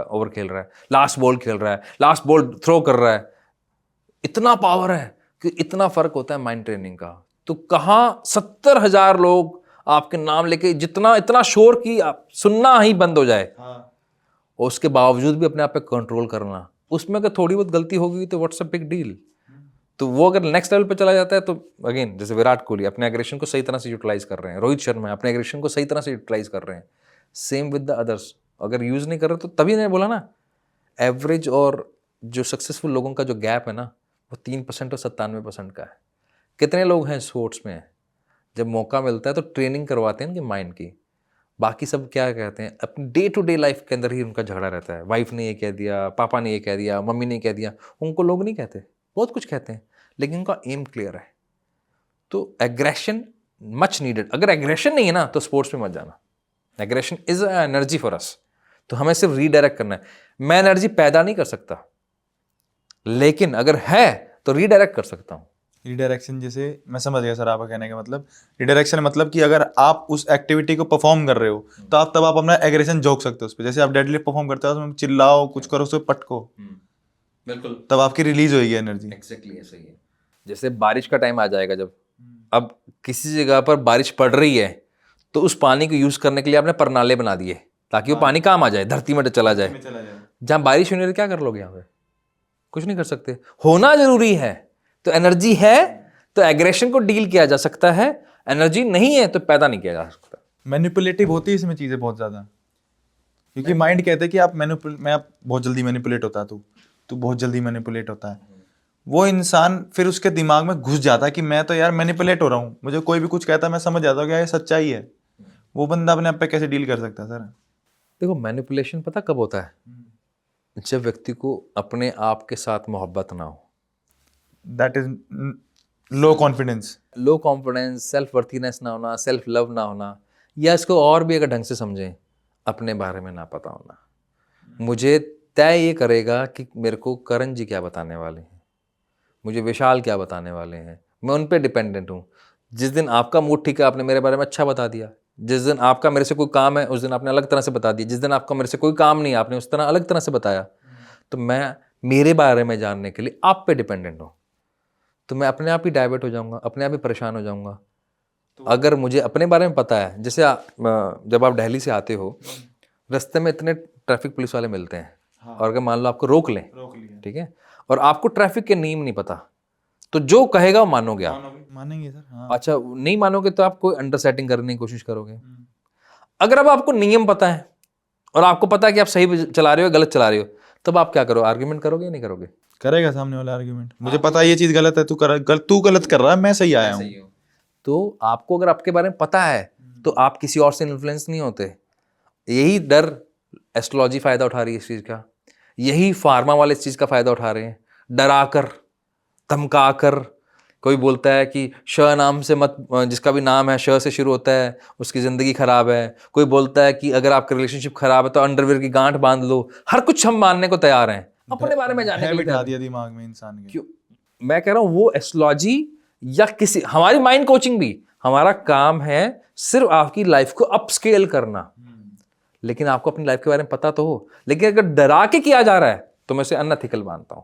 ओवर खेल रहा है, लास्ट बॉल खेल रहा है, लास्ट बॉल थ्रो कर रहा है। इतना पावर है कि इतना फर्क होता है माइंड ट्रेनिंग का। तो कहाँ 70,000 लोग आपके नाम लेके जितना इतना शोर की आप सुनना ही बंद हो जाए, और उसके बावजूद भी अपने आप पे कंट्रोल करना, उसमें अगर थोड़ी बहुत गलती होगी तो व्हाट्स अ बिग डील। तो वो अगर नेक्स्ट लेवल पे चला जाता है तो अगेन, जैसे विराट कोहली अपने एग्रेशन को सही तरह से यूटिलाइज कर रहे हैं, रोहित शर्मा अपने एग्रेशन को सही तरह से यूटिलाइज कर रहे हैं, सेम विद द अदर्स। अगर यूज नहीं कर रहे तो तभी मैंने बोला ना, एवरेज और जो सक्सेसफुल लोगों का जो गैप है ना, वो 3% और 97% का है। कितने लोग हैं स्पोर्ट्स में, जब मौका मिलता है तो ट्रेनिंग करवाते हैं इनके माइंड की, बाकी सब क्या कहते हैं, अपनी डे टू डे लाइफ के अंदर ही उनका झगड़ा रहता है। वाइफ ने ये कह दिया, पापा ने ये कह दिया, मम्मी ने कह दिया, उनको लोग नहीं कहते, बहुत कुछ कहते हैं, लेकिन उनका एम क्लियर है। तो एग्रेशन मच नीडेड। अगर एग्रेशन नहीं है ना तो स्पोर्ट्स में मत जाना। Aggression is a energy for us, तो हमें सिर्फ रीडायरेक्ट करना है। मैं एनर्जी पैदा नहीं कर सकता, लेकिन अगर है तो रीडायरेक्ट कर सकता हूँ। रिडायरेक्शन, जैसे मैं समझ गया सर आपका कहने का मतलब, रिडायरेक्शन मतलब कि अगर आप उस एक्टिविटी को परफॉर्म कर रहे हो तो आप तब आप अपना एग्रेशन झोंक सकते हो उस पर। जैसे आप डेडलिफ्ट परफॉर्म करते हो तो चिल्लाओ, कुछ करो, उस पर पटको, बिल्कुल, तब आपकी रिलीज होगी एनर्जी। एग्जैक्टली ऐसा ही है। जैसे बारिश का टाइम आ जाएगा, जब अब किसी जगह पर बारिश पड़ रही है तो उस पानी को यूज करने के लिए आपने परनाले बना दिए ताकि वो पानी काम आ जाए, धरती में चला जाए। जहां बारिश होने क्या कर लोगे, यहाँ पे कुछ नहीं कर सकते। होना जरूरी है, तो एनर्जी है तो एग्रेशन को डील किया जा सकता है, एनर्जी नहीं है तो पैदा नहीं किया जा सकता। मैनिपुलेटिव होती है इसमें चीजें बहुत ज्यादा, क्योंकि माइंड कहते हैं कि आप बहुत जल्दी मैनिपुलेट होता है, तू बहुत जल्दी मैनिपुलेट होता है। वो इंसान फिर उसके दिमाग में घुस जाता है कि मैं तो यार मैनिपुलेट हो रहा हूँ, मुझे कोई भी कुछ कहता है मैं समझ जाता हूँ कि ये सच्चाई है। वो बंदा अपने आप पे कैसे डील कर सकता है सर? देखो, मैनिपुलेशन पता कब होता है, जब व्यक्ति को अपने आप के साथ मोहब्बत ना हो। That is low confidence, self worthiness ना होना, सेल्फ लव ना होना, या इसको और भी अगर ढंग से समझें, अपने बारे में ना पता होना। मुझे तय ये करेगा कि मेरे को करण जी क्या बताने वाले हैं, मुझे विशाल क्या बताने वाले हैं, मैं उन पे डिपेंडेंट हूँ। जिस दिन आपका मूड ठीक है, आपने मेरे बारे में अच्छा बता दिया। जिस दिन आपका मेरे से कोई काम है, उस दिन आपने अलग तरह से बता दिया। जिस दिन आपका मेरे से कोई काम नहीं, आपने उस तरह अलग तरह से बताया। तो मैं मेरे बारे में जानने के लिए आप पे डिपेंडेंट हूँ, तो मैं अपने आप ही डाइवर्ट हो जाऊंगा, अपने आप ही परेशान हो जाऊंगा। अगर मुझे अपने बारे में पता है, जैसे जब आप दिल्ली से आते हो, रास्ते में इतने ट्रैफिक पुलिस वाले मिलते हैं, और अगर मान लो आपको रोक लें, ठीक है, और आपको ट्रैफिक के नियम नहीं पता, तो जो कहेगा वो मानोगे आप? मानेंगे सर। हाँ। अच्छा, नहीं मानोगे तो आप कोई अंडर सेटिंग करने की कोशिश करोगे। अगर अब आपको नियम पता है और आपको पता है कि आप सही चला रहे हो गलत चला रहे हो, तब आप क्या करो, आर्ग्यूमेंट करोगे या नहीं करोगे? करेगा सामने वाला आर्ग्यूमेंट, मुझे पता है ये चीज गलत है, तू गलत कर रहा है, मैं सही आया हूँ। तो आपको अगर आपके बारे में पता है तो आप किसी और से इन्फ्लुएंस नहीं होते। यही डर एस्ट्रोलॉजी फायदा उठा रही है इस चीज का, यही फार्मा वाले इस चीज का फायदा उठा रहे हैं, डराकर धमकाकर। कोई बोलता है कि श नाम से मत, जिसका भी नाम है श से शुरू होता है उसकी जिंदगी खराब है। कोई बोलता है कि अगर आपका रिलेशनशिप खराब है तो अंडरवेयर की गांठ बांध लो। हर कुछ हम मानने को तैयार हैं, अपने बारे में जानने के लिए बिठा दिया दिमाग में इंसान के। क्यों? मैं कह रहा हूं वो एस्ट्रोलॉजी या किसी, हमारी माइंड कोचिंग भी, हमारा काम है सिर्फ आपकी लाइफ को अपस्केल करना। लेकिन आपको अपनी लाइफ के बारे में पता तो हो, लेकिन अगर डरा के किया जा रहा है तो मैं उसे अनएथिकल मानता हूं।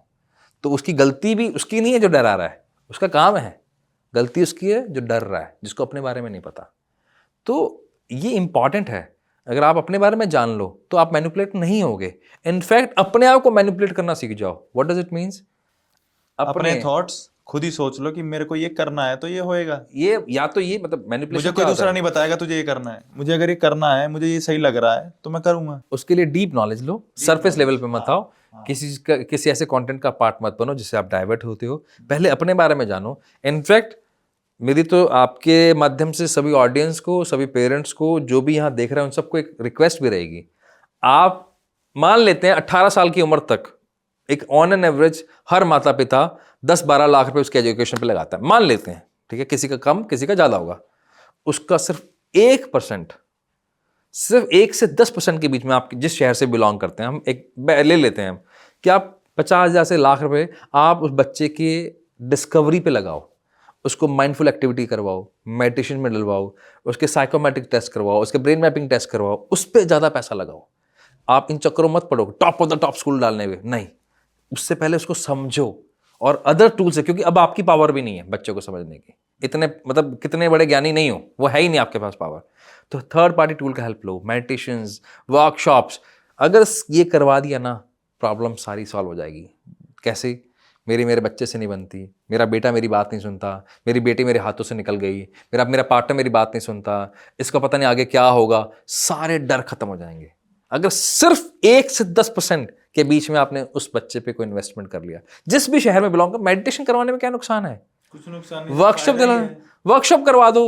तो उसकी गलती भी उसकी नहीं है जो डरा रहा है, उसका काम है, गलती उसकी है जो डर रहा है, जिसको अपने बारे में नहीं पता। तो ये इंपॉर्टेंट है, अगर आप अपने बारे में जान लो तो आप मैनिपुलेट नहीं होगे। इनफैक्ट अपने आप को मैनिपुलेट करना सीख जाओ। What does it means? अपने थॉट्स खुद ही सोच लो कि मेरे को ये करना है तो ये होएगा। ये या तो ये मतलब मैनिपुलेशन मुझे कोई दूसरा नहीं बताएगा तुझे ये करना है, मुझे अगर ये करना है, मुझे ये सही लग रहा है तो मैं करूंगा। उसके लिए डीप नॉलेज लो, सरफेस लेवल पे मत आओ, किसी ऐसे कंटेंट का पार्ट मत बनो जिससे आप डाइवर्ट होते हो। पहले अपने बारे में जानो। इनफैक्ट मेरी तो आपके माध्यम से सभी ऑडियंस को, सभी पेरेंट्स को, जो भी यहाँ देख रहे हैं उन सबको एक रिक्वेस्ट भी रहेगी। आप मान लेते हैं 18 साल की उम्र तक एक ऑन एन एवरेज हर माता पिता 10-12 लाख रुपए उसके एजुकेशन पे लगाता है, मान लेते हैं, ठीक है, किसी का कम किसी का ज्यादा होगा। उसका सिर्फ 1%, सिर्फ 1 से 10% के बीच में, आप जिस शहर से बिलोंग करते हैं, हम एक ले लेते हैं हम कि आप 50,000 से लाख रुपए आप उस बच्चे के डिस्कवरी पे लगाओ, उसको माइंडफुल एक्टिविटी करवाओ, मेडिटेशन में डलवाओ, उसके साइकोमेट्रिक टेस्ट करवाओ, उसके ब्रेन मैपिंग टेस्ट करवाओ, उस पर ज़्यादा पैसा लगाओ। आप इन चक्करों मत पड़ो top of the top school डालने में, नहीं, उससे पहले उसको समझो और अदर टूल्स है, क्योंकि अब आपकी पावर भी नहीं है बच्चों को समझने की, इतने मतलब कितने बड़े ज्ञानी नहीं हो, वो है ही नहीं आपके पास पावर। तो थर्ड पार्टी टूल का हेल्प लो, मेडिटेशंस, वर्कशॉप्स, अगर ये करवा दिया ना, प्रॉब्लम सारी सॉल्व हो जाएगी। कैसे? मेरे बच्चे से नहीं बनती, मेरा बेटा मेरी बात नहीं सुनता, मेरी बेटी मेरे हाथों से निकल गई, मेरा पार्टनर मेरी बात नहीं सुनता, इसका पता नहीं आगे क्या होगा, सारे डर खत्म हो जाएंगे। अगर सिर्फ 1 से 10% के बीच में आपने उस बच्चे पे कोई इन्वेस्टमेंट कर लिया, जिस भी शहर में बिलोंग कर, मेडिटेशन करवाने में क्या नुकसान है? कुछ नुकसान नहीं, वर्कशॉप करवा दो।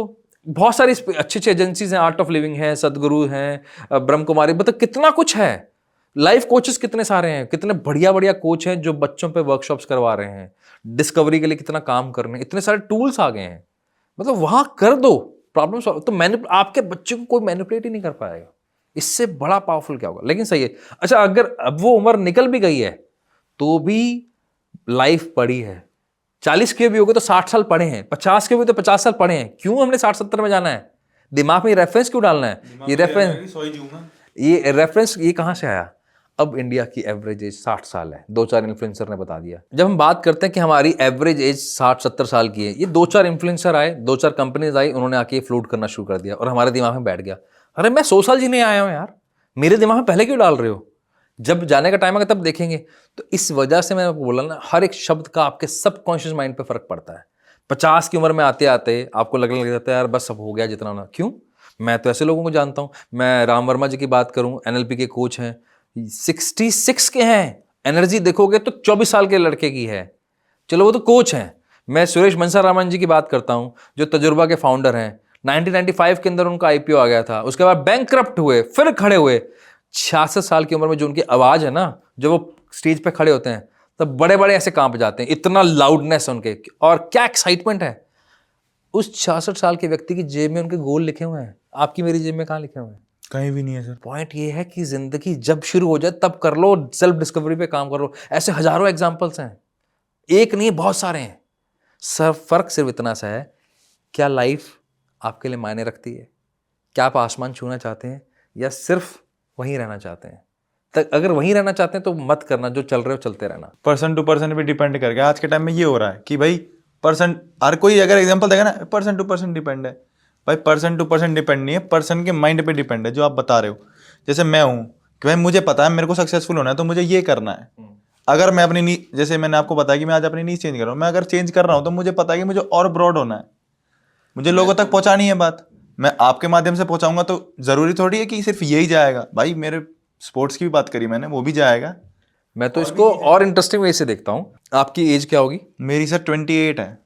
बहुत सारी अच्छी अच्छी एजेंसीज हैं, आर्ट ऑफ लिविंग है, सदगुरु हैं, ब्रह्म कुमारी, मतलब कितना कुछ है। लाइफ कोचेस कितने सारे हैं, कितने बढ़िया बढ़िया कोच हैं जो बच्चों पे वर्कशॉप्स करवा रहे हैं, डिस्कवरी के लिए कितना काम कर रहे हैं, इतने सारे टूल्स आ गए हैं, मतलब वहां कर दो, प्रॉब्लम सॉल्व। तो आपके बच्चे को कोई मैनिपुलेट ही नहीं कर पाएगा, इससे बड़ा पावरफुल क्या होगा? लेकिन सही है। अच्छा, अगर अब वो उम्र निकल भी गई है तो भी लाइफ पड़ी है। 40 के भी हो गए तो 60 साल पड़े हैं, 50 के भी तो 50 साल पड़े हैं। क्यों हमने 60-70 में जाना है? दिमाग में रेफरेंस क्यों डालना है? ये रेफरेंस ये कहां से आया? अब इंडिया की एवरेज एज 60 साल है, 2-4 इन्फ्लुएंसर ने बता दिया। जब हम बात करते हैं कि हमारी एवरेज एज 60-70 साल की है, ये 2-4 इन्फ्लुएंसर आए, 2-4 कंपनीज आई, उन्होंने आके फ्लोट करना शुरू कर दिया और हमारे दिमाग में बैठ गया, अरे मैं 100 साल जीने आया हूं यार, मेरे दिमाग में पहले क्यों डाल रहे हो? जब जाने का टाइम आएगा तब देखेंगे। तो इस वजह से मैंने आपको बोला ना, हर एक शब्द का आपके सबकॉन्शियस माइंड पे फर्क पड़ता है। 50 की उम्र में आते आते आपको लगने लग जाता है यार बस अब हो गया जितना ना। क्यों? मैं तो ऐसे लोगों को जानता हूं। मैं राम वर्मा जी की बात करूं, NLP के कोच हैं, 66 के हैं, एनर्जी देखोगे तो 24 साल के लड़के की है। चलो वो तो कोच हैं। मैं सुरेश मनसारामन जी की बात करता हूं जो तजुर्बा के फाउंडर हैं। 1995 के अंदर उनका IPO आ गया था, उसके बाद बैंकक्रप्ट हुए, फिर खड़े हुए। 66 साल की उम्र में जो उनकी आवाज है ना, जब वो स्टेज पे खड़े होते हैं तब बड़े बड़े ऐसे कांप जाते हैं, इतना लाउडनेस उनके, और क्या एक्साइटमेंट है। उस 66 साल के व्यक्ति की जेब में उनके गोल लिखे हुए हैं, आपकी मेरी जेब में कहाँ लिखे हुए हैं? कहीं भी नहीं है सर। पॉइंट ये है कि जिंदगी जब शुरू हो जाए तब कर लो, सेल्फ डिस्कवरी पे काम करो। ऐसे हजारों एग्जाम्पल्स हैं, एक नहीं बहुत सारे हैं। फर्क सिर्फ इतना सा है, क्या लाइफ आपके लिए मायने रखती है? क्या आप आसमान छूना चाहते हैं या सिर्फ वहीं रहना चाहते हैं? तक अगर वहीं रहना चाहते हैं तो मत करना, जो चल रहे हो चलते रहना। पर्सन टू पर्सन भी डिपेंड करके आज के टाइम में ये हो रहा है कि भाई पर्सन, हर कोई अगर एग्जांपल देगा ना, पर्सन टू पर्सन डिपेंड है। भाई पर्सन टू पर्सन डिपेंड नहीं है, पर्सन के माइंड पे डिपेंड है। जो आप बता रहे हो, जैसे मैं हूँ कि भाई मुझे पता है मेरे को सक्सेसफुल होना है तो मुझे ये करना है। अगर मैं अपनी नी, जैसे मैंने आपको बताया कि मैं आज अपनी नीज चेंज कर रहा हूँ, मैं अगर चेंज कर रहा हूँ तो मुझे पता है कि मुझे और ब्रॉड होना है, मुझे लोगों तक पहुंचानी है बात। मैं आपके माध्यम से पहुंचाऊंगा तो जरूरी थोड़ी है कि सिर्फ यही जाएगा। भाई मेरे स्पोर्ट्स की भी बात करी मैंने, वो भी जाएगा। मैं तो इसको और इंटरेस्टिंग वे से देखता हूँ। आपकी एज क्या होगी? मेरी सर 28 है।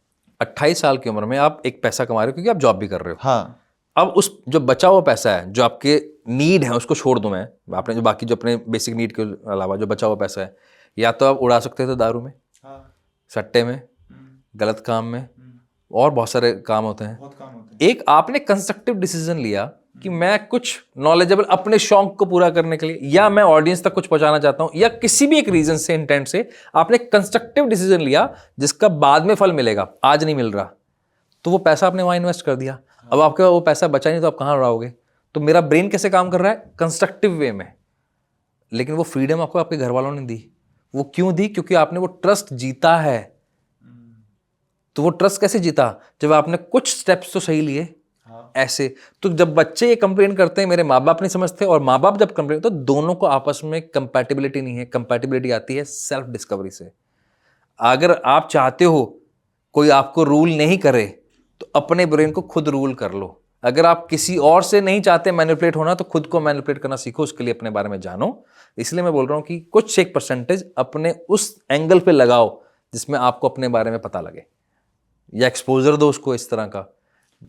28 साल की उम्र में आप एक पैसा कमा रहे हो क्योंकि आप जॉब भी कर रहे हो। हाँ। अब उस जो बचा हुआ पैसा है, जो आपके नीड है, उसको छोड़ दूं मैं, आपने जो बाकी जो अपने बेसिक नीड के अलावा जो बचा हुआ पैसा है, या तो आप उड़ा सकते थे दारू में, सट्टे में, गलत काम में, और बहुत सारे काम होते हैं। एक आपने कंस्ट्रक्टिव डिसीजन लिया कि मैं कुछ नॉलेजेबल अपने शौक को पूरा करने के लिए, या मैं ऑडियंस तक कुछ पहुंचाना चाहता हूं, या किसी भी एक रीजन से, इंटेंट से आपने कंस्ट्रक्टिव डिसीजन लिया जिसका बाद में फल मिलेगा, आज नहीं मिल रहा, तो वो पैसा आपने वहां इन्वेस्ट कर दिया। अब आपके पास वो पैसा बचा नहीं तो आप कहां उड़ाओगे? तो मेरा ब्रेन कैसे काम कर रहा है? कंस्ट्रक्टिव वे में। लेकिन वो फ्रीडम आपको आपके घर वालों ने दी। वो क्यों दी? क्योंकि आपने वो ट्रस्ट जीता है। तो वो ट्रस्ट कैसे जीता? जब आपने कुछ स्टेप्स तो सही लिए। ऐसे तो जब बच्चे ये कंप्लेन करते हैं मेरे माँ बाप नहीं समझते, और माँ बाप जब कंप्लेन, तो दोनों को आपस में कंपैटिबिलिटी नहीं है। कंपैटिबिलिटी आती है सेल्फ डिस्कवरी से। अगर आप चाहते हो कोई आपको रूल नहीं करे तो अपने ब्रेन को खुद रूल कर लो। अगर आप किसी और से नहीं चाहते मैनिपुलेट होना तो खुद को मैनिपुलेट करना सीखो, उसके लिए अपने बारे में जानो। इसलिए मैं बोल रहा हूं कि कुछ एक परसेंटेज अपने उस एंगल पे लगाओ जिसमें आपको अपने बारे में पता लगे, या एक्सपोजर दो उसको इस तरह का।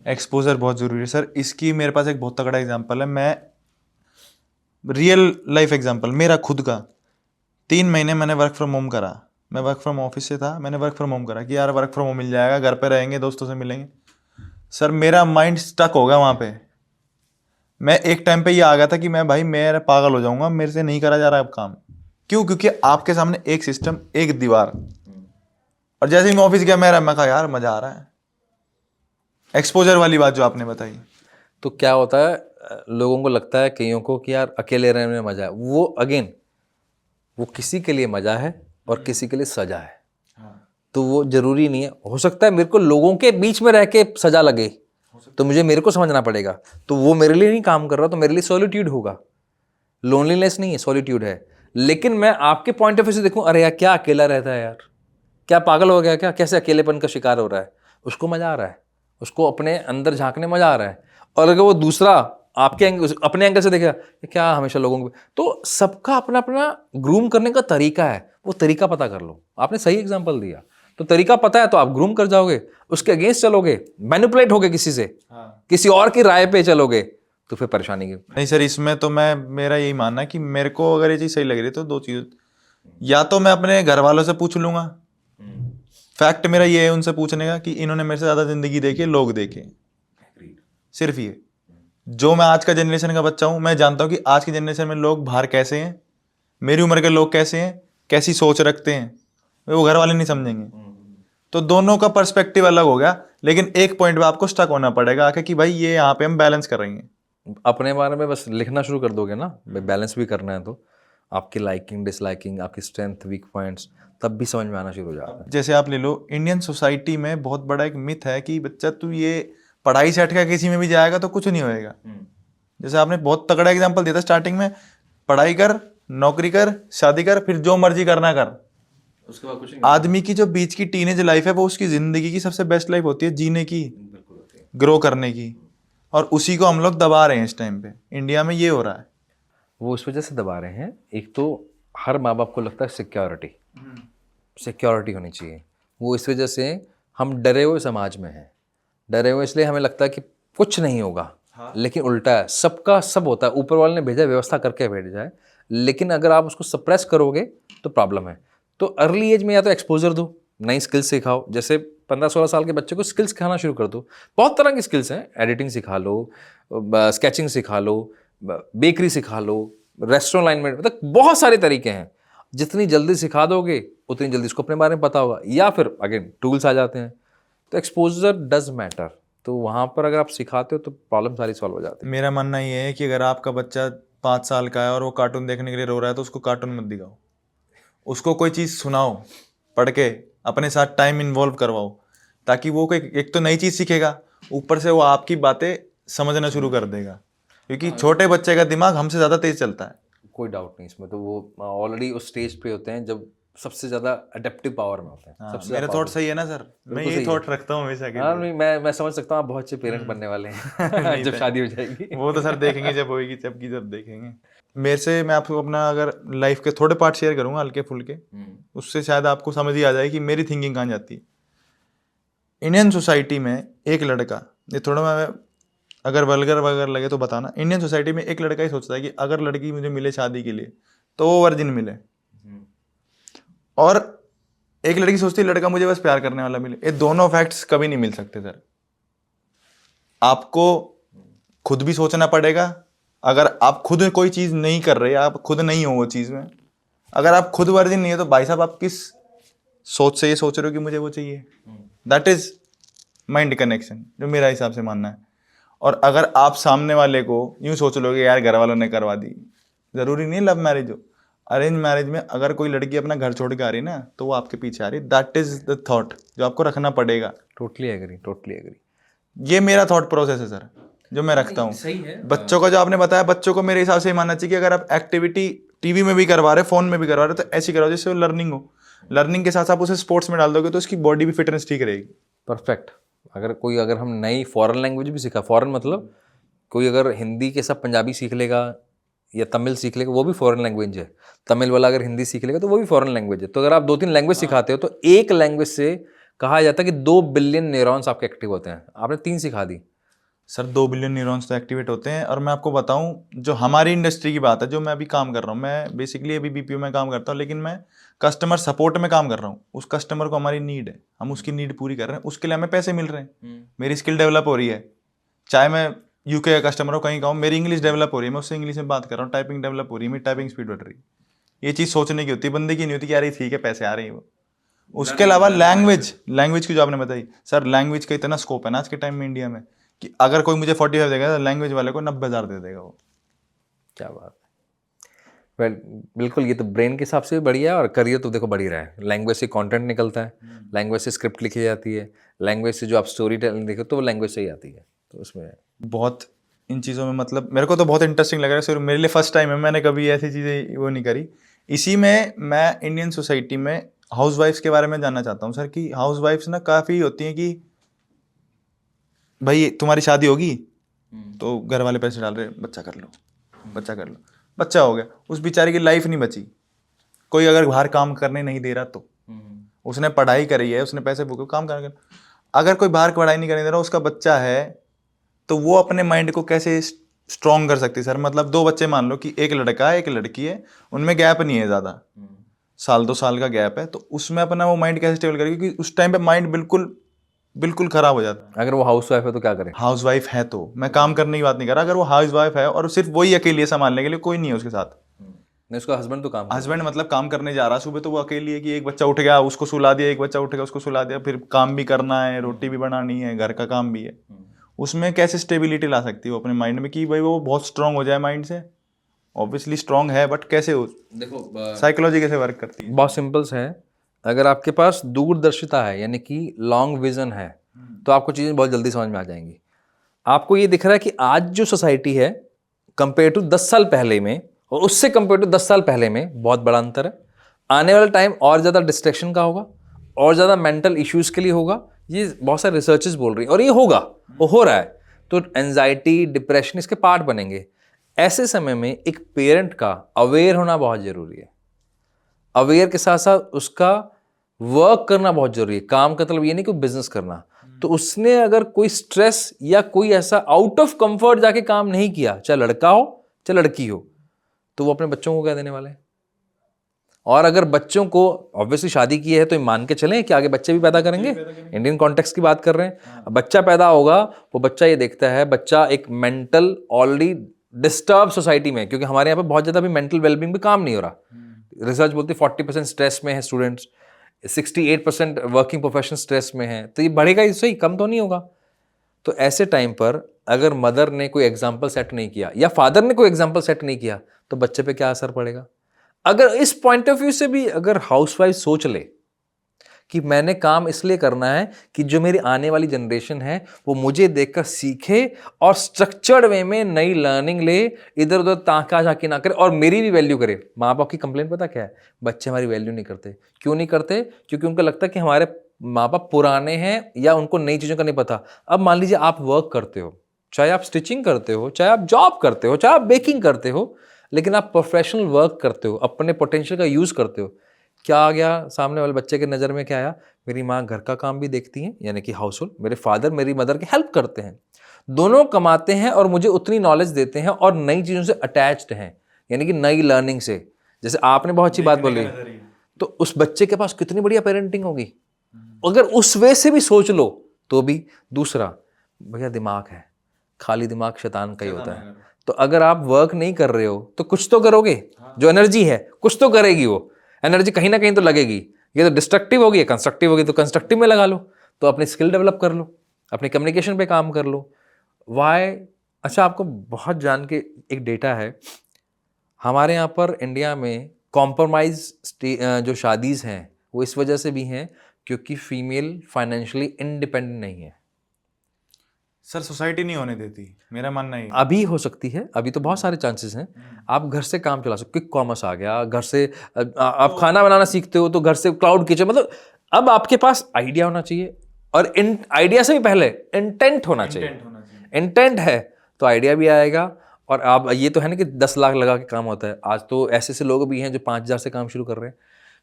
एक्सपोजर बहुत ज़रूरी है सर। इसकी मेरे पास एक बहुत तगड़ा एग्जांपल है। मैं रियल लाइफ एग्जांपल मेरा खुद का, 3 महीने मैंने वर्क फ्रॉम होम करा। मैं वर्क फ्रॉम ऑफिस से था, मैंने वर्क फ्रॉम होम करा कि यार वर्क फ्रॉम होम मिल जाएगा, घर पे रहेंगे, दोस्तों से मिलेंगे। सर मेरा माइंड स्टक हो गया वहाँ पे। मैं एक टाइम पे ये आ गया था कि मैं पागल हो जाऊंगा, मेरे से नहीं करा जा रहा अब काम। क्यों? क्योंकि आपके सामने एक सिस्टम, एक दीवार। और जैसे ही मैं ऑफिस गया मैं कहा यार मजा आ रहा है। एक्सपोजर वाली बात जो आपने बताई। तो क्या होता है, लोगों को लगता है कईयों को कि यार अकेले रहने में मजा है। वो अगेन वो किसी के लिए मजा है और किसी के लिए सजा है। तो वो जरूरी नहीं है। हो सकता है मेरे को लोगों के बीच में रह के सजा लगे, तो मेरे को समझना पड़ेगा, तो वो मेरे लिए नहीं काम कर रहा, तो मेरे लिए सॉलिट्यूड होगा। लोनलीनेस नहीं है, सॉलिट्यूड है। लेकिन मैं आपके पॉइंट ऑफ व्यू से देखूं, अरे यार क्या अकेला रहता है यार, क्या पागल हो गया क्या, कैसे अकेलेपन का शिकार हो रहा है, उसको मजा आ रहा है, उसको अपने अंदर झांकने मजा आ रहा है। और अगर वो दूसरा आपके अपने एंगल से देखेगा क्या हमेशा लोगों को, तो सबका अपना अपना ग्रूम करने का तरीका है, वो तरीका पता कर लो। आपने सही एग्जांपल दिया, तो तरीका पता है तो आप ग्रूम कर जाओगे। उसके अगेंस्ट चलोगे, मैनिपुलेट होगे किसी से, किसी और की राय पे चलोगे, तो फिर परेशानी की। नहीं सर, इसमें तो मेरा यही मानना है कि मेरे को अगर ये चीज़ सही लग रही है तो 2 चीज़, या तो मैं अपने घर वालों से पूछ लूंगा। फैक्ट मेरा ये है उनसे पूछने का कि इन्होंने मेरे से ज़्यादा ज़िंदगी देखी है, लोग देखे। सिर्फ ये, जो मैं आज का जनरेशन का बच्चा हूँ, मैं जानता हूँ कि आज की जनरेशन में लोग बाहर कैसे हैं, मेरी उम्र के लोग कैसे हैं, कैसी सोच रखते हैं, वो घर वाले नहीं समझेंगे। तो दोनों का पर्सपेक्टिव अलग हो गया। लेकिन एक पॉइंट पे आपको स्टक होना पड़ेगा आके कि भाई ये यहाँ पे हम बैलेंस कर रहे हैं। अपने बारे में बस लिखना शुरू कर दोगे ना, बैलेंस भी करना है, तो आपकी लाइकिंग डिसलाइकिंग, आपकी स्ट्रेंथ वीक पॉइंट्स, तब भी समझ में आना शुरू हो जाता है। जैसे आप ले लो, इंडियन सोसाइटी में बहुत बड़ा एक मिथ है कि बच्चा तू ये पढ़ाई से हटकर किसी में भी जाएगा तो कुछ नहीं होएगा। जैसे आपने बहुत तगड़ा एग्जांपल दिया था स्टार्टिंग में, पढ़ाई कर, नौकरी कर, शादी कर, फिर जो मर्जी करना कर, उसके बाद कुछ नहीं। आदमी की जो बीच की टीनेज लाइफ है वो उसकी जिंदगी की सबसे बेस्ट लाइफ होती है, जीने की, ग्रो करने की। और उसी को हम लोग दबा रहे हैं इस टाइम पे, इंडिया में ये हो रहा है। वो इस वजह से दबा रहे हैं, एक तो हर माँ बाप को लगता है सिक्योरिटी होनी चाहिए। वो इस वजह से हम डरे हुए समाज में हैं, डरे हुए इसलिए हमें लगता है कि कुछ नहीं होगा। लेकिन उल्टा है, सबका सब होता है, ऊपर वाले ने भेजा, व्यवस्था करके भेजा है। लेकिन अगर आप उसको सप्रेस करोगे तो प्रॉब्लम है। तो अर्ली एज में या तो एक्सपोजर दो, नई स्किल्स सिखाओ। जैसे 15-16 साल के बच्चे को स्किल्स सिखाना शुरू कर दो। बहुत तरह की स्किल्स हैं, एडिटिंग सिखा लो, स्केचिंग सिखा लो, बेकरी सिखा लो, रेस्टोरेंट लाइन में, मतलब बहुत सारे तरीके हैं। जितनी जल्दी सिखा दोगे उतनी जल्दी उसको अपने बारे में पता होगा। या फिर अगेन टूल्स आ जाते हैं, तो एक्सपोजर डज मैटर। तो वहाँ पर अगर आप सिखाते हो तो प्रॉब्लम सारी सॉल्व हो जाती है। मेरा मानना ये है कि अगर आपका बच्चा 5 साल का है और वो कार्टून देखने के लिए रो रहा है तो उसको कार्टून मत दिखाओ, उसको कोई चीज़ सुनाओ, पढ़ के अपने साथ टाइम इन्वॉल्व करवाओ, ताकि वो कोई एक तो नई चीज़ सीखेगा, ऊपर से वो आपकी बातें समझना शुरू कर देगा। क्योंकि छोटे बच्चे का दिमाग हमसे ज़्यादा तेज चलता है। कोई डाउट नहीं इसमें, तो वो ऑलरेडी उस स्टेज पे होते हैं जब सबसे ज़्यादा अडेप्टिव पावर में होते हैं। हाँ, सबसे मेरा थॉट सही है ना सर? मैं यही थॉट रखता हूँ हमेशा के हाँ, लिए। नहीं मैं समझ सकता हूँ, आप बहुत अच्छे पेरेंट बनने वाले हैं जब शादी हो जाएगी। वो तो सर देखेंगे जब होएगी, जब देखेंगे। मेरे से मैं आपको अपना अगर लाइफ के थोड़े पार्ट शेयर करूंगा हल्के फुल्के, उससे शायद आपको समझ ही आ जाए कि मेरी थिंकिंग कहाँ जाती है। इंडियन सोसाइटी में एक लड़का, ये थोड़ा मैं अगर वल्गर लगे तो बताना, इंडियन सोसाइटी में एक लड़का ही सोचता है कि अगर लड़की मुझे मिले शादी के लिए तो वो वर्जिन मिले, और एक लड़की सोचती है लड़का मुझे बस प्यार करने वाला मिले। ये दोनों फैक्ट्स कभी नहीं मिल सकते सर। आपको खुद भी सोचना पड़ेगा। अगर आप खुद कोई चीज़ नहीं कर रहे, आप खुद नहीं हो वो चीज़ में, अगर आप खुद वर्जिन नहीं हो तो भाई साहब आप किस सोच से ये सोच रहे हो कि मुझे वो चाहिए? दैट इज माइंड कनेक्शन, जो मेरा हिसाब से मानना है। और अगर आप सामने वाले को यूं सोच लोगे यार घर वालों ने करवा दी, जरूरी नहीं लव मैरिज हो, अरेंज मैरिज में अगर कोई लड़की अपना घर छोड़ के आ रही ना तो वो आपके पीछे आ रही, दैट इज द थॉट जो आपको रखना पड़ेगा। Totally agree. ये मेरा थॉट प्रोसेस है सर, जो मैं रखता हूँ। सही है। बच्चों का जो आपने बताया, बच्चों को मेरे हिसाब से ये मानना चाहिए कि अगर आप एक्टिविटी टीवी में भी करवा रहे, फ़ोन में भी करवा रहे, तो ऐसी करवाओ जिससे वो लर्निंग हो। लर्निंग के साथ साथ उसे स्पोर्ट्स में डाल दोगे तो उसकी बॉडी भी फिटनेस ठीक रहेगी। परफेक्ट। अगर हम नई फॉरेन लैंग्वेज भी सीखा, फॉरेन मतलब कोई अगर हिंदी के साथ पंजाबी सीख लेगा या तमिल सीख लेगा, वो भी फॉरेन लैंग्वेज है। तमिल वाला अगर हिंदी सीख लेगा तो वो भी फॉरेन लैंग्वेज है। तो अगर आप 2-3 लैंग्वेज सिखाते हो तो एक लैंग्वेज से कहा जाता है कि 2 बिलियन न्यूरॉन्स आपके एक्टिव होते हैं। आपने 3 सिखा दी। सर 2 बिलियन न्यूरॉन्स तो एक्टिवेट होते हैं। और मैं आपको बताऊं, जो हमारी इंडस्ट्री की बात है, जो मैं अभी काम कर रहा हूं, मैं बेसिकली अभी बीपीओ में काम करता हूं, लेकिन मैं कस्टमर सपोर्ट में काम कर रहा हूं। उस कस्टमर को हमारी नीड है, हम उसकी नीड पूरी कर रहे हैं, उसके लिए हमें पैसे मिल रहे हैं, मेरी स्किल डेवलप हो रही है। चाहे मैं यूके का कस्टमर हो, कहीं का हूं, मेरी इंग्लिश डेवलप हो रही है, मैं उससे इंग्लिश में बात कर रहा हूँ, टाइपिंग डेवलप हो रही है, मेरी टाइपिंग स्पीड बढ़ रही है। ये चीज़ सोचने की होती है, बंदे की नहीं होती कि यार ये ठीक है पैसे आ रहे हैं वो। उसके अलावा लैंग्वेज की जो आपने बताई सर, लैंग्वेज का इतना स्कोप है ना आज के टाइम में इंडिया में, कि अगर कोई मुझे 45 देगा तो लैंग्वेज वाले को 90,000 दे देगा वो। क्या बात है। वेल, बिल्कुल ये तो ब्रेन के हिसाब से भी बढ़िया है और करियर तो देखो बढ़ ही रहा है। लैंग्वेज से कंटेंट निकलता है, लैंग्वेज से स्क्रिप्ट लिखी जाती है, लैंग्वेज से जो आप स्टोरी टेलिंग देखो तो वो लैंग्वेज से ही आती है। तो उसमें बहुत इन चीज़ों में मतलब मेरे को तो बहुत इंटरेस्टिंग लग रहा है सर। मेरे लिए फर्स्ट टाइम है, मैंने कभी ऐसी चीज़ें वो नहीं करी। इसी में मैं इंडियन सोसाइटी में हाउस वाइफ्स के बारे में जानना चाहता हूँ सर, कि हाउस वाइफ्स ना काफ़ी होती हैं कि भाई तुम्हारी शादी होगी तो घर वाले पैसे डाल रहे, बच्चा कर लो, बच्चा कर लो, बच्चा हो गया, उस बेचारे की लाइफ नहीं बची। कोई अगर बाहर काम करने नहीं दे रहा तो उसने पढ़ाई करी है, उसने पैसे फूके, काम कर, अगर कोई बाहर पढ़ाई नहीं करने दे रहा, उसका बच्चा है, तो वो अपने माइंड को कैसे स्ट्रॉन्ग कर सकती है सर? मतलब 2 बच्चे मान लो कि एक लड़का है एक लड़की है, उनमें गैप नहीं है ज़्यादा, साल 2 साल का गैप है, तो उसमें अपना वो माइंड कैसे स्टेबल करेगी? क्योंकि उस टाइम पे माइंड बिल्कुल बिल्कुल खराब हो जाता है। अगर वो हाउस वाइफ है तो क्या करें? हाउस वाइफ है तो, मैं काम करने की बात नहीं कर रहा, अगर वो हाउस वाइफ है और सिर्फ वही अकेली है, संभालने के लिए कोई नहीं है उसके साथ, नहीं, उसका हस्बैंड तो काम हस्बैंड मतलब काम करने जा रहा है सुबह, तो वो अकेली है कि एक बच्चा उठ गया उसको सुला दिया, एक बच्चा उठ गया उसको सुला दिया, फिर काम भी करना है, रोटी भी बनानी है, घर का काम भी है, उसमें कैसे स्टेबिलिटी ला सकती है वो अपने माइंड में कि भाई वो बहुत स्ट्रांग हो जाए माइंड से? ऑब्वियसली स्ट्रांग है, बट कैसे हो, देखो साइकोलॉजी कैसे वर्क करती है? बहुत सिंपल है। अगर आपके पास दूरदर्शिता है यानी कि लॉन्ग विजन है तो आपको चीज़ें बहुत जल्दी समझ में आ जाएंगी। आपको ये दिख रहा है कि आज जो सोसाइटी है कंपेयर टू 10 साल पहले में और उससे कंपेयर टू 10 साल पहले में बहुत बड़ा अंतर है। आने वाला टाइम और ज़्यादा डिस्ट्रैक्शन का होगा और ज़्यादा मेंटल इश्यूज़ के लिए होगा। ये बहुत सारे रिसर्चेस बोल रही है और ये होगा, वो हो रहा है। तो एंजाइटी डिप्रेशन इसके पार्ट बनेंगे। ऐसे समय में एक पेरेंट का अवेयर होना बहुत ज़रूरी है। अवेयर के साथ साथ उसका वर्क करना बहुत जरूरी है। काम का मतलब ये नहीं कि बिजनेस करना। तो उसने अगर कोई स्ट्रेस या कोई ऐसा आउट ऑफ कंफर्ट जाके काम नहीं किया, चाहे लड़का हो चाहे लड़की हो, तो वो अपने बच्चों को क्या देने वाले हैं? और अगर बच्चों को ऑब्वियसली शादी की है तो मान के चलें कि आगे बच्चे भी पैदा करेंगे। इंडियन कॉन्टेक्स्ट की बात कर रहे हैं। बच्चा पैदा होगा, वो बच्चा ये देखता है, बच्चा एक मेंटल ऑलरेडी डिस्टर्ब सोसाइटी में, क्योंकि हमारे यहाँ पे बहुत ज़्यादा भी मेंटल वेलबींग पे काम नहीं हो रहा। रिसर्च बोलती है 40% स्ट्रेस में है स्टूडेंट्स, 68% वर्किंग प्रोफेशनल स्ट्रेस में है। तो ये बढ़ेगा ही सही, कम तो नहीं होगा। तो ऐसे टाइम पर अगर मदर ने कोई एग्जाम्पल सेट नहीं किया या फादर ने कोई एग्जाम्पल सेट नहीं किया तो बच्चे पे क्या असर पड़ेगा? अगर इस पॉइंट ऑफ व्यू से भी अगर हाउसवाइफ सोच ले कि मैंने काम इसलिए करना है कि जो मेरी आने वाली जनरेशन है वो मुझे देखकर सीखे और स्ट्रक्चर्ड वे में नई लर्निंग ले, इधर उधर ताका झाकी ना करे और मेरी भी वैल्यू करे। माँ बाप की कंप्लेंट पता क्या है? बच्चे हमारी वैल्यू नहीं करते। क्यों नहीं करते? क्योंकि उनको लगता है कि हमारे माँ बाप पुराने हैं या उनको नई चीज़ों का नहीं पता। अब मान लीजिए आप वर्क करते हो, चाहे आप स्टिचिंग करते हो, चाहे आप जॉब करते हो, चाहे आप बेकिंग करते हो, लेकिन आप प्रोफेशनल वर्क करते हो, अपने पोटेंशियल का यूज़ करते हो। क्या आ गया सामने वाले बच्चे के नज़र में? क्या आया? मेरी माँ घर का काम भी देखती हैं यानी कि हाउस होल्ड, मेरे फादर मेरी मदर की हेल्प करते हैं, दोनों कमाते हैं और मुझे उतनी नॉलेज देते हैं और नई चीज़ों से अटैच्ड हैं यानी कि नई लर्निंग से। जैसे आपने बहुत अच्छी बात बोली, तो उस बच्चे के पास कितनी बढ़िया पेरेंटिंग होगी अगर उस वे से भी सोच लो तो भी। दूसरा, भैया दिमाग है, खाली दिमाग शैतान का ही होता है। तो अगर आप वर्क नहीं कर रहे हो तो कुछ तो करोगे, जो एनर्जी है कुछ तो करेगी, वो एनर्जी कहीं ना कहीं तो लगेगी। ये तो डिस्ट्रक्टिव होगी, कंस्ट्रक्टिव होगी, तो कंस्ट्रक्टिव में लगा लो, तो अपनी स्किल डेवलप कर लो, अपनी कम्युनिकेशन पे काम कर लो। वाई? अच्छा, आपको बहुत जान के एक डेटा है, हमारे यहाँ पर इंडिया में कॉम्प्रोमाइज जो शादीज़ हैं वो इस वजह से भी हैं क्योंकि फीमेल फाइनेंशियली इंडिपेंडेंट नहीं है। सर सोसाइटी नहीं होने देती, मेरा मानना है। अभी हो सकती है, अभी तो बहुत सारे चांसेस हैं। आप घर से काम चला सकते, क्विक कॉमर्स आ गया, घर से आप खाना बनाना सीखते हो तो घर से क्लाउड किचन, मतलब अब आपके पास आइडिया होना चाहिए, और आइडिया से भी पहले इंटेंट होना चाहिए। इंटेंट है तो आइडिया भी आएगा। और आप ये तो है ना कि 10 लाख लगा के काम होता है, आज तो ऐसे ऐसे लोग भी हैं जो 5,000 से काम शुरू कर रहे हैं।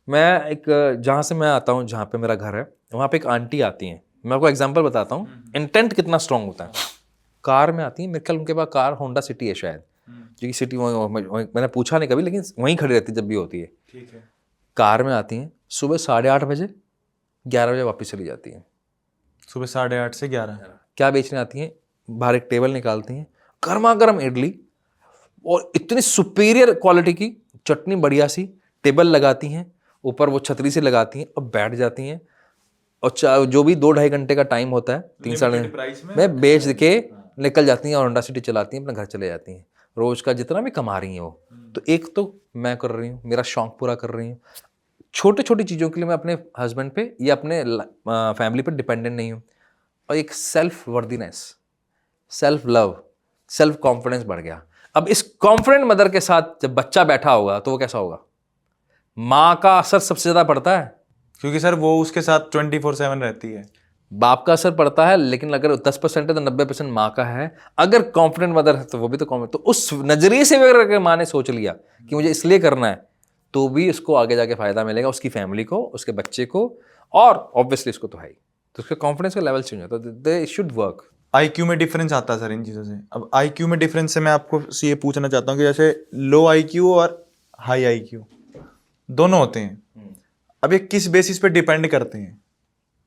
मैं एक जहाँ से मैं आता हूँ, जहाँ पे मेरा घर है, वहाँ पे एक आंटी आती हैं, मैं आपको एग्जांपल बताता हूँ इंटेंट कितना स्ट्रांग होता है। कार में आती है, मेरे ख्याल उनके पास कार होंडा सिटी है शायद, क्योंकि सिटी मैंने पूछा नहीं कभी, लेकिन वहीं खड़ी रहती जब भी होती है। ठीक है। कार में आती हैं सुबह 8:30 बजे, 11 बजे वापस चली जाती हैं। सुबह 8:30 से 11। क्या बेचने आती हैं? बाहर एक टेबल निकालती हैं, गर्मा गर्म इडली और इतनी सुपीरियर क्वालिटी की चटनी बढ़िया सी, टेबल लगाती हैं, ऊपर वो छतरी से लगाती हैं और बैठ जाती हैं। और जो भी 2-2.5 घंटे का टाइम होता है, 3-3.5 में बेच के निकल जाती हैं और होंडा सिटी चलाती हैं, अपने घर चले जाती हैं। रोज का जितना भी कमा रही हैं वो, तो एक तो मैं कर रही हूँ, मेरा शौक पूरा कर रही हूँ। छोटी छोटी चीज़ों के लिए मैं अपने हस्बैंड पे या अपने फैमिली पे डिपेंडेंट नहीं हूँ। और एक self worthiness, self love, self confidence बढ़ गया। अब इस कॉन्फिडेंट मदर के साथ जब बच्चा बैठा होगा तो वो कैसा होगा? माँ का असर सबसे ज़्यादा पड़ता है, क्योंकि सर वो उसके साथ 24/7 रहती है। बाप का असर पड़ता है, लेकिन अगर 10% है तो 90% माँ का है। अगर कॉन्फिडेंट मदर है तो वो भी तो कॉन्फिडेंट, तो उस नजरिए से भी अगर माँ ने सोच लिया कि मुझे इसलिए करना है, तो भी उसको आगे जाके फायदा मिलेगा, उसकी फैमिली को, उसके बच्चे को, और ऑब्वियसली उसको तो है ही। तो उसके कॉन्फिडेंस का लेवल चेंज होता है, दे शुड वर्क। आईक्यू में डिफरेंस आता है सर इन चीज़ों से। अब आईक्यू में डिफरेंस से मैं आपको ये पूछना चाहता हूँ कि जैसे लो आईक्यू और हाई आईक्यू दोनों होते हैं, अब ये किस बेसिस पे डिपेंड करते हैं?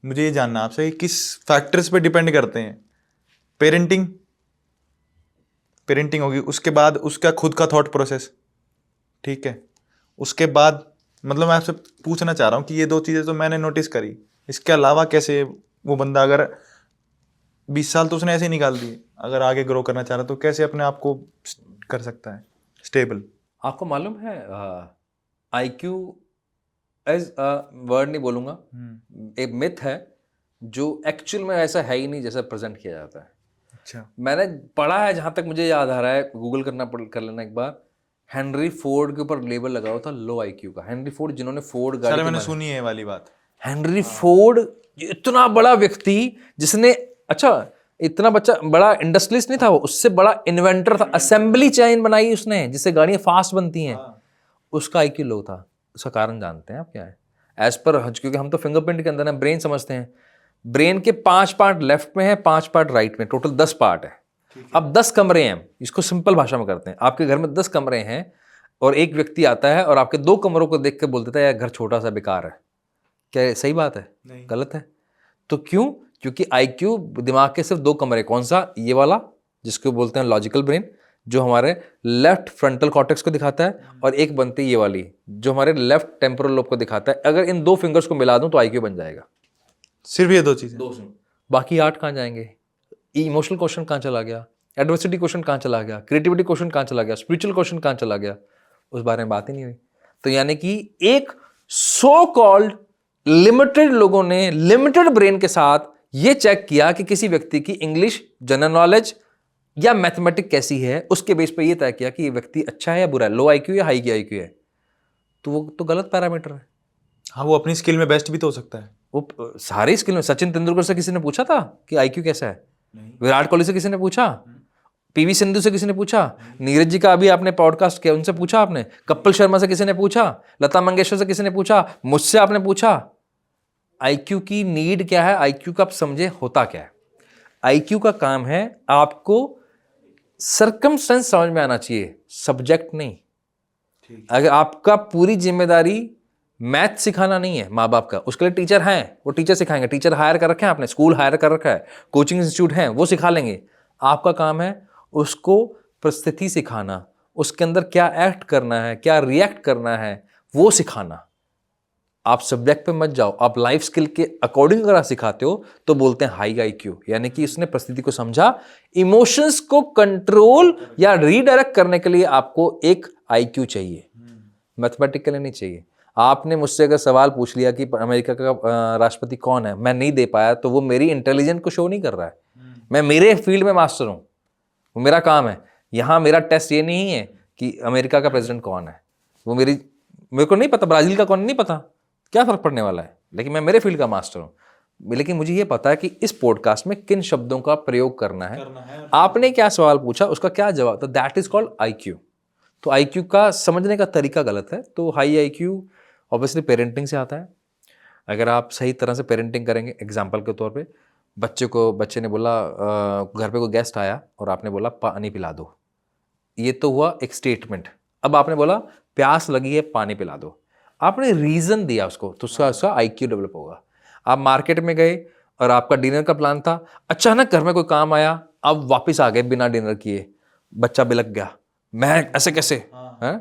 मुझे ये जानना आपसे कि किस फैक्टर्स पे डिपेंड करते हैं। पेरेंटिंग होगी, उसके बाद उसका खुद का थॉट प्रोसेस, ठीक है, उसके बाद मतलब मैं आपसे पूछना चाह रहा हूँ कि ये 2 चीज़ें तो मैंने नोटिस करी, इसके अलावा कैसे वो बंदा अगर 20 साल तो उसने ऐसे ही निकाल दिए, अगर आगे ग्रो करना चाह रहा तो कैसे अपने आप को कर सकता है स्टेबल? आपको मालूम है आईक्यू एज वर्ड नहीं बोलूँगा, एक मिथ है जो एक्चुअल में ऐसा है ही नहीं जैसा प्रेजेंट किया जाता है। अच्छा। मैंने पढ़ा है, जहाँ तक मुझे याद आ रहा है, गूगल कर लेना एक बार, हेनरी फोर्ड के ऊपर लेबल लगा हुआ था लो आईक्यू का। हेनरी फोर्ड, जिन्होंने फोर्ड गाड़ी सर मैंने सुनी है ये वाली बात। हेनरी फोर्ड इतना बड़ा व्यक्ति जिसने, अच्छा इतना बड़ा इंडस्ट्रियलिस्ट नहीं था वो, उससे बड़ा इन्वेंटर था, असेंबली चेन बनाई उसने जिससे गाड़ियां फास्ट बनती हैं, उसका आईक्यू लो था। उसका कारण जानते हैं आप क्या है? एज पर, क्योंकि हम तो फिंगरप्रिंट के अंदर है, ब्रेन समझते हैं, ब्रेन के 5 पार्ट लेफ्ट में है, 5 पार्ट राइट में, टोटल 10 पार्ट है। अब 10 कमरे हैं, इसको सिंपल भाषा में करते हैं, आपके घर में 10 कमरे हैं और एक व्यक्ति आता है और आपके 2 कमरों को देख के बोल देता है यार घर छोटा सा बेकार है, क्या ये सही बात है? नहीं। गलत है। तो क्यों? क्योंकि आईक्यू दिमाग के सिर्फ 2 कमरे, कौन सा? ये वाला जिसको बोलते हैं लॉजिकल ब्रेन, जो हमारे लेफ्ट फ्रंटल कॉर्टेक्स को दिखाता है, और एक बनती है ये वाली जो हमारे लेफ्ट टेम्पोरल लोब को दिखाता है। अगर इन 2 फिंगर्स को मिला दूं तो आईक्यू बन जाएगा। सिर्फ ये 2 चीजें? बाकी 8 कहाँ जाएंगे? इमोशनल क्वेश्चन कहाँ चला गया? एडवर्सिटी क्वेश्चन कहाँ चला गया? क्रिएटिविटी क्वेश्चन कहाँ चला गया? स्पिरिचुअल क्वेश्चन कहाँ चला गया? उस बारे में बात ही नहीं हुई। तो यानी कि एक सो कॉल्ड लिमिटेड लोगों ने लिमिटेड ब्रेन के साथ ये चेक किया कि किसी व्यक्ति की इंग्लिश, जनरल नॉलेज या मैथमेटिक कैसी है, उसके बेस पे ये तय किया कि ये व्यक्ति अच्छा है या बुरा है, लो आईक्यू या हाई आईक्यू है। तो वो तो गलत पैरामीटर है। हाँ, वो अपनी स्किल में बेस्ट भी तो हो सकता है। वो सारी स्किल में, सचिन तेंदुलकर से किसी ने पूछा था कि आईक्यू कैसा है? विराट कोहली से किसी ने पूछा? पीवी सिंधु से किसी ने पूछा? नीरज जी का अभी आपने पॉडकास्ट किया, उनसे पूछा आपने? कपिल शर्मा से किसी ने पूछा? लता मंगेशकर से किसी ने पूछा? मुझसे आपने पूछा? आईक्यू की नीड क्या है? आईक्यू का आप समझे होता क्या है? आईक्यू का काम है आपको सर्कमस्टेंस समझ में आना चाहिए, सब्जेक्ट नहीं। अगर आपका पूरी जिम्मेदारी मैथ सिखाना नहीं है माँ बाप का, उसके लिए टीचर हैं, वो टीचर सिखाएंगे, टीचर हायर कर रखे हैं आपने, स्कूल हायर कर रखा है, कोचिंग इंस्टीट्यूट हैं, वो सिखा लेंगे। आपका काम है उसको परिस्थिति सिखाना, उसके अंदर क्या एक्ट करना है, क्या रिएक्ट करना है, वो सिखाना। आप सब्जेक्ट पे मत जाओ, आप लाइफ स्किल के अकॉर्डिंग अगर सिखाते हो तो बोलते हैं हाई आईक्यू, यानी कि उसने परिस्थिति को समझा। इमोशंस को कंट्रोल या रीडायरेक्ट करने के लिए आपको एक आईक्यू चाहिए, मैथमेटिकली नहीं चाहिए। आपने मुझसे अगर सवाल पूछ लिया कि अमेरिका का राष्ट्रपति कौन है, मैं नहीं दे पाया, तो वो मेरी इंटेलिजेंस को शो नहीं कर रहा है। मैं मेरे फील्ड में मास्टर हूँ, वो मेरा काम है। यहाँ मेरा टेस्ट ये नहीं है कि अमेरिका का प्रेसिडेंट कौन है, वो मेरे को नहीं पता, ब्राजील का कौन नहीं पता, क्या फर्क पड़ने वाला है, लेकिन मैं मेरे फील्ड का मास्टर हूँ। लेकिन मुझे ये पता है कि इस पॉडकास्ट में किन शब्दों का प्रयोग करना है। आपने क्या सवाल पूछा, उसका क्या जवाब, तो दैट इज कॉल्ड IQ। तो IQ का समझने का तरीका गलत है। तो हाई IQ ऑब्वियसली पेरेंटिंग से आता है। अगर आप सही तरह से पेरेंटिंग करेंगे, एग्जाम्पल के तौर पे बच्चे ने बोला घर पे कोई गेस्ट आया और आपने बोला पानी पिला दो, ये तो हुआ एक स्टेटमेंट। अब आपने बोला प्यास लगी है पानी पिला दो, आपने रीजन दिया उसको, तो उसका IQ डेवलप होगा। आप मार्केट में गए और आपका डिनर का प्लान था, अचानक घर में कोई काम आया, आप वापस आ गए बिना डिनर किए, बच्चा बिलक गया, मैं ऐसे कैसे है।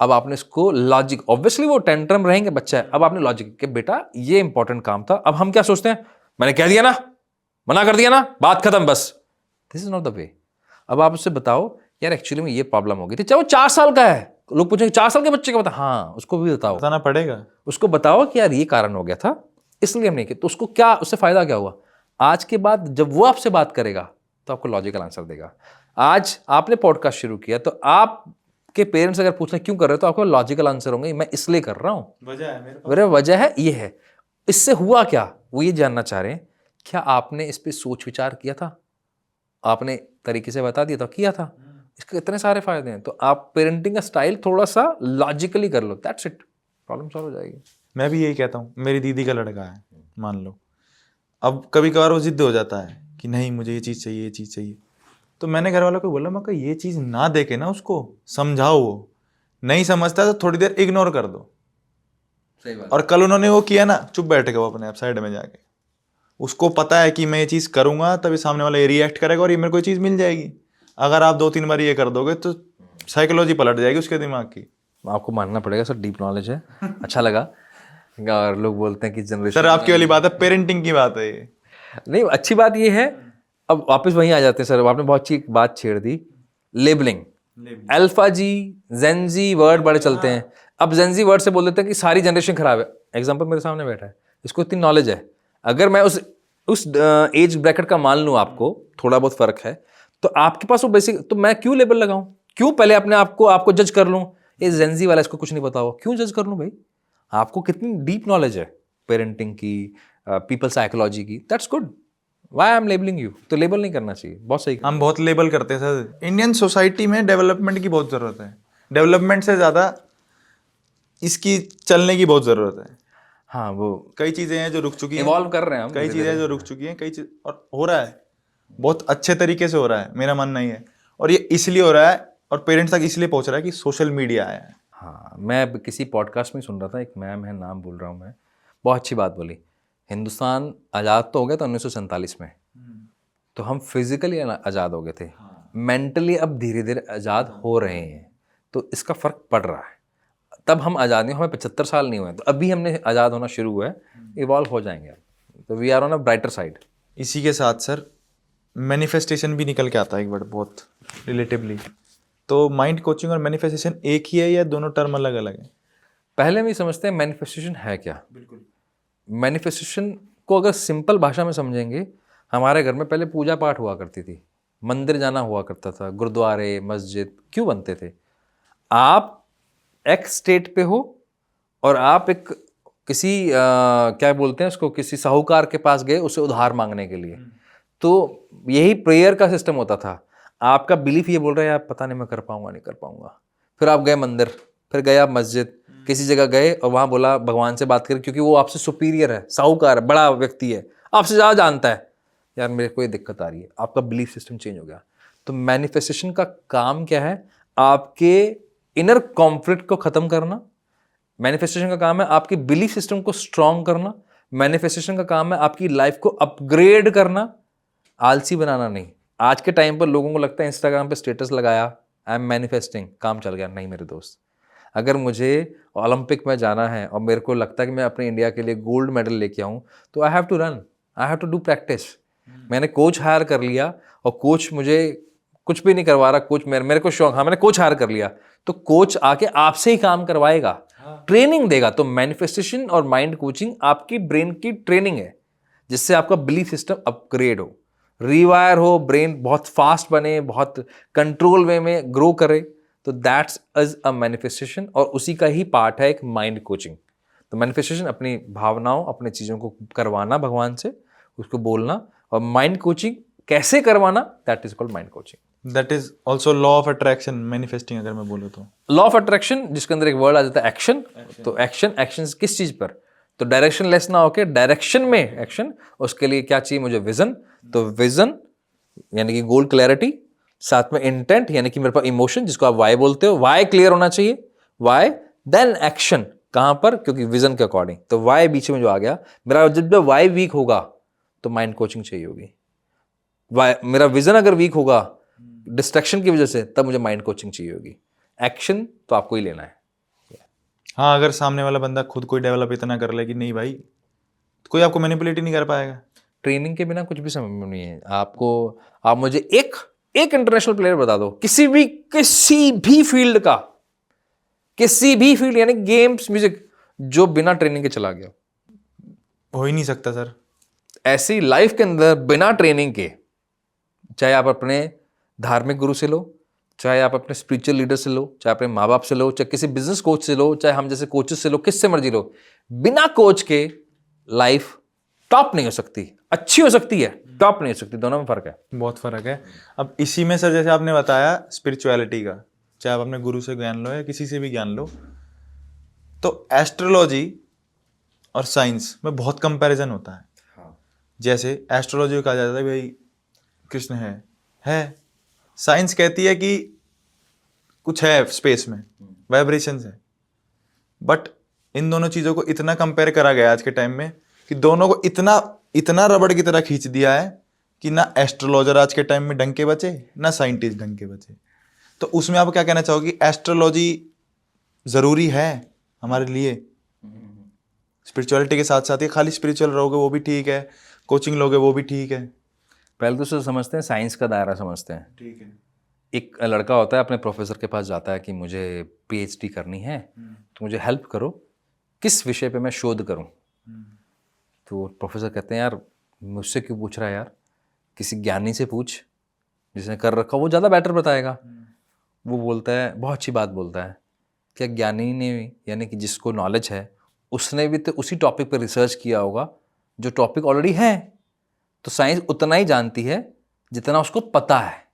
अब आपने इसको लॉजिक, ऑब्वियसली वो टेंट्रम रहेंगे, बच्चा है, अब आपने लॉजिक कि बेटा ये इंपॉर्टेंट काम था। अब हम क्या सोचते हैं, मैंने कह दिया ना, मना कर दिया ना, बात खत्म बस। This is not the way. अब आप उससे बताओ यार एक्चुअली में ये प्रॉब्लम हो गई थी, चाहे वो 4 साल का है, लोग पूछेंगे 4 साल के बच्चे का बता, हाँ उसको भी बताना पड़ेगा, उसको बताओ कि यार ये कारण हो गया था, इसलिए हम नहीं किया। तो उसको क्या, उससे फायदा क्या हुआ, आज के बाद जब वो आपसे बात करेगा तो आपको लॉजिकल आंसर देगा। आज आपने पॉडकास्ट शुरू किया तो आपके पेरेंट्स अगर पूछना क्यों कर रहे हो, तो आपको लॉजिकल आंसर होंगे, मैं इसलिए कर रहा हूं, वजह है मेरे वजह है ये है। इससे हुआ क्या, वो ये जानना चाह रहे हैं, क्या आपने इस पर सोच विचार किया था, आपने तरीके से बता दिया था, किया था, इसके इतने सारे फायदे हैं। तो आप पेरेंटिंग का स्टाइल थोड़ा सा लॉजिकली कर लो, दैट्स इट, प्रॉब्लम सॉल्व हो जाएगी। मैं भी यही कहता हूँ। मेरी दीदी का लड़का है, मान लो, अब कभी कभार वो जिद्द हो जाता है कि नहीं मुझे ये चीज़ चाहिए, ये चीज़ चाहिए। तो मैंने घर वालों को बोला, मैं ये चीज़ ना देके ना उसको समझाओ, वो नहीं समझता तो थोड़ी देर इग्नोर कर दो। सही बात। और कल उन्होंने वो किया ना, चुप बैठ गए वो अपने आप साइड में जाके, उसको पता है कि मैं ये चीज़ करूंगा तभी सामने वाला ये रिएक्ट करेगा और ये मेरे को चीज़ मिल जाएगी। अगर आप 2-3 बार ये कर दोगे तो साइकोलॉजी पलट जाएगी उसके दिमाग की। आपको मानना पड़ेगा सर, डीप नॉलेज है, अच्छा लगा। और लोग बोलते हैं कि जनरेशन, सर आपकी वाली बात है, पेरेंटिंग की बात है ये। नहीं अच्छी बात ये है। अब वापस वहीं आ जाते हैं सर, आपने बहुत अच्छी बात छेड़ दी, लेबलिंग। अल्फा जी, जेनजी वर्ड बड़े चलते हैं। अब जेनजी वर्ड से बोल देते हैं कि सारी जनरेशन खराब है। एग्जांपल मेरे सामने बैठा है, इसको इतनी नॉलेज है, अगर मैं उस एज ब्रैकेट का मान लूँ, आपको थोड़ा बहुत फर्क है, तो आपके पास वो बेसिक, तो मैं क्यों लेबल लगाऊं, क्यों पहले अपने आपको जज कर लूं, ये जेनजी वाला इसको कुछ नहीं पता हो, क्यों जज कर लूं भाई। आपको कितनी डीप नॉलेज है पेरेंटिंग की, पीपल साइकोलॉजी की, that's good. Why I am labelling you, तो लेबल नहीं करना चाहिए, बहुत सही। हम बहुत लेबल करते हैं सर। इंडियन सोसाइटी में डेवलपमेंट की बहुत ज़रूरत है, डेवलपमेंट से ज़्यादा इसकी चलने की बहुत ज़रूरत है। हाँ, वो कई चीज़ें हैं जो रुक चुकी हैं, इवॉल्व कर रहे हैं हम, कई चीज़ें जो रुक चुकी हैं, कई चीज़ और हो रहा है, बहुत अच्छे तरीके से हो रहा है, मेरा मानना ही है। और ये इसलिए हो रहा है और पेरेंट्स तक इसलिए पहुंच रहा है कि सोशल मीडिया आया है। हाँ, मैं अब किसी पॉडकास्ट में सुन रहा था, एक मैम है, नाम भूल रहा हूँ मैं, बहुत अच्छी बात बोली, हिंदुस्तान आज़ाद तो हो गया था 1947 में, तो हम फिजिकली आज़ाद हो गए थे, मेंटली अब धीरे धीरे आज़ाद हो रहे हैं, तो इसका फ़र्क पड़ रहा है। तब हम आज़ाद नहीं, हमें 75 साल नहीं हुए, तो अभी हमने आज़ाद होना शुरू हुआ है, इवॉल्व हो जाएंगे, तो we are on a brighter side. इसी के साथ सर मैनिफेस्टेशन भी निकल के आता है एक वर्ड, बहुत रिलेटिवली। तो माइंड कोचिंग और मैनिफेस्टेशन एक ही है या दोनों टर्म अलग अलग है? पहले हम ये समझते हैं मैनिफेस्टेशन है क्या। बिल्कुल, मैनिफेस्टेशन को अगर सिंपल भाषा में समझेंगे, हमारे घर में पहले पूजा पाठ हुआ करती थी, मंदिर जाना हुआ करता था, गुरुद्वारे मस्जिद क्यों बनते थे। आप एक्स स्टेट पे हो और आप एक किसी क्या बोलते हैं उसको, किसी साहूकार के पास गए उसे उधार मांगने के लिए, तो यही प्रेयर का सिस्टम होता था। आपका बिलीफ ये बोल रहा है यार पता नहीं मैं कर पाऊंगा, नहीं कर पाऊंगा, फिर आप गए मंदिर, फिर गए आप मस्जिद, किसी जगह गए और वहाँ बोला भगवान से बात करें, क्योंकि वो आपसे सुपीरियर है, साहूकार है, बड़ा व्यक्ति है, आपसे ज़्यादा जानता है, यार मेरे को ये दिक्कत आ रही है, आपका बिलीफ सिस्टम चेंज हो गया। तो मैनिफेस्टेशन का काम क्या है, आपके इनर कॉन्फ्लिक्ट को ख़त्म करना। मैनिफेस्टेशन का काम है आपकी बिलीफ सिस्टम को स्ट्रॉन्ग करना। मैनिफेस्टेशन का काम है आपकी लाइफ को अपग्रेड करना, आलसी बनाना नहीं। आज के टाइम पर लोगों को लगता है इंस्टाग्राम पे स्टेटस लगाया, आई एम मैनिफेस्टिंग, काम चल गया। नहीं मेरे दोस्त, अगर मुझे ओलंपिक में जाना है और मेरे को लगता है कि मैं अपने इंडिया के लिए गोल्ड मेडल लेके आऊँ, तो I have to run, I have to do practice. मैंने कोच हायर कर लिया और कोच मुझे कुछ भी नहीं करवा रहा, कोच मेरे को शौक, हाँ मैंने कोच हायर कर लिया, तो कोच आके आपसे ही काम करवाएगा, ट्रेनिंग देगा। तो मैनिफेस्टेशन और माइंड कोचिंग आपकी ब्रेन की ट्रेनिंग है, जिससे आपका बिलीफ सिस्टम अपग्रेड हो। रीवायर हो, ब्रेन बहुत फास्ट बने, बहुत कंट्रोल वे में ग्रो करे, तो दैट्स इज अ मैनिफेस्टेशन, और उसी का ही पार्ट है एक माइंड कोचिंग। तो मैनिफेस्टेशन अपनी भावनाओं, अपने चीज़ों को करवाना भगवान से, उसको बोलना, और माइंड कोचिंग कैसे करवाना, that is called mind coaching. That is also law of attraction, manifesting अगर मैं बोलूँ तो। लॉ ऑफ अट्रैक्शन, जिसके अंदर एक वर्ड आ जाता है एक्शन। तो एक्शन किस चीज पर? तो डायरेक्शन लेस ना होके डायरेक्शन में एक्शन। उसके लिए क्या चाहिए मुझे? विजन। तो विजन यानी कि गोल क्लैरिटी, साथ में इंटेंट यानी कि मेरे पास इमोशन, जिसको आप वाई बोलते हो, वाई क्लियर होना चाहिए, वाई, देन एक्शन। कहां पर? क्योंकि विजन के अकॉर्डिंग। तो वाई बीच में जो आ गया मेरा, जब वाई वीक होगा तो माइंड कोचिंग चाहिए होगी। मेरा विजन अगर वीक होगा डिस्ट्रैक्शन की वजह से, तब मुझे माइंड कोचिंग चाहिए होगी। एक्शन तो आपको ही लेना है। हाँ, अगर सामने वाला बंदा खुद कोई डेवलप इतना कर ले कि नहीं भाई, तो कोई आपको मैनिपुलेट ही नहीं कर पाएगा। ट्रेनिंग के बिना कुछ भी समझ में नहीं है आपको। आप मुझे एक इंटरनेशनल प्लेयर बता दो, किसी भी फील्ड का, किसी भी फील्ड यानी गेम्स, म्यूजिक, जो बिना ट्रेनिंग के चला गया। हो ही नहीं सकता सर। ऐसी लाइफ के अंदर बिना ट्रेनिंग के, चाहे आप अपने धार्मिक गुरु से लो, चाहे आप अपने स्पिरिचुअल लीडर से लो, चाहे अपने माँ बाप से लो, चाहे किसी बिजनेस कोच से लो, चाहे हम जैसे कोचेस से लो, किससे मर्जी लो, बिना कोच के लाइफ टॉप नहीं हो सकती। अच्छी हो सकती है, टॉप नहीं हो सकती। दोनों में फर्क है, बहुत फर्क है। अब इसी में सर, जैसे आपने बताया स्पिरिचुअलिटी का, चाहे आप अपने गुरु से ज्ञान लो या किसी से भी ज्ञान लो, तो एस्ट्रोलॉजी और साइंस में बहुत कंपैरिजन होता है। जैसे एस्ट्रोलॉजी को कहा जाता है भाई कृष्ण है। साइंस कहती है कि कुछ है स्पेस में, वाइब्रेशंस है। बट इन दोनों चीज़ों को इतना कंपेयर करा गया आज के टाइम में कि दोनों को इतना रबड़ की तरह खींच दिया है कि ना एस्ट्रोलॉजर आज के टाइम में ढंग के बचे, ना साइंटिस्ट ढंग के बचे। तो उसमें आप क्या कहना चाहोगे? एस्ट्रोलॉजी ज़रूरी है हमारे लिए? स्पिरिचुअलिटी के साथ साथ ही खाली स्पिरिचुअल रहोगे वो भी ठीक है, कोचिंग लोगे वो भी ठीक है। पहले तो उसे समझते हैं, साइंस का दायरा समझते हैं। ठीक है। एक लड़का होता है अपने प्रोफेसर के पास जाता है कि मुझे पीएचडी करनी है, तो मुझे हेल्प करो, किस विषय पे मैं शोध करूं। तो प्रोफेसर कहते हैं यार मुझसे क्यों पूछ रहा है यार, किसी ज्ञानी से पूछ, जिसने कर रखा वो ज़्यादा बेटर बताएगा। वो बोलता है, बहुत अच्छी बात बोलता है, क्या ज्ञानी ने यानी कि जिसको नॉलेज है उसने भी तो उसी टॉपिक पर रिसर्च किया होगा जो टॉपिक ऑलरेडी है। तो साइंस उतना ही जानती है जितना उसको पता है।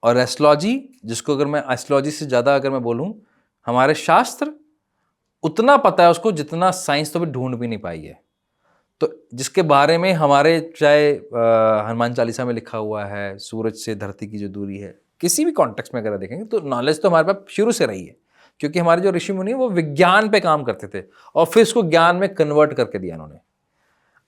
और एस्ट्रोलॉजी, जिसको अगर मैं एस्ट्रोलॉजी से ज़्यादा अगर मैं बोलूँ, हमारे शास्त्र उतना पता है उसको जितना साइंस तो भी ढूंढ भी नहीं पाई है। तो जिसके बारे में हमारे चाहे हनुमान चालीसा में लिखा हुआ है, सूरज से धरती की जो दूरी है, किसी भी कॉन्टेक्स्ट में अगर देखेंगे तो नॉलेज तो हमारे पास शुरू से रही है, क्योंकि हमारे जो ऋषि मुनि वो विज्ञान पे काम करते थे और फिर इसको ज्ञान में कन्वर्ट करके दिया उन्होंने।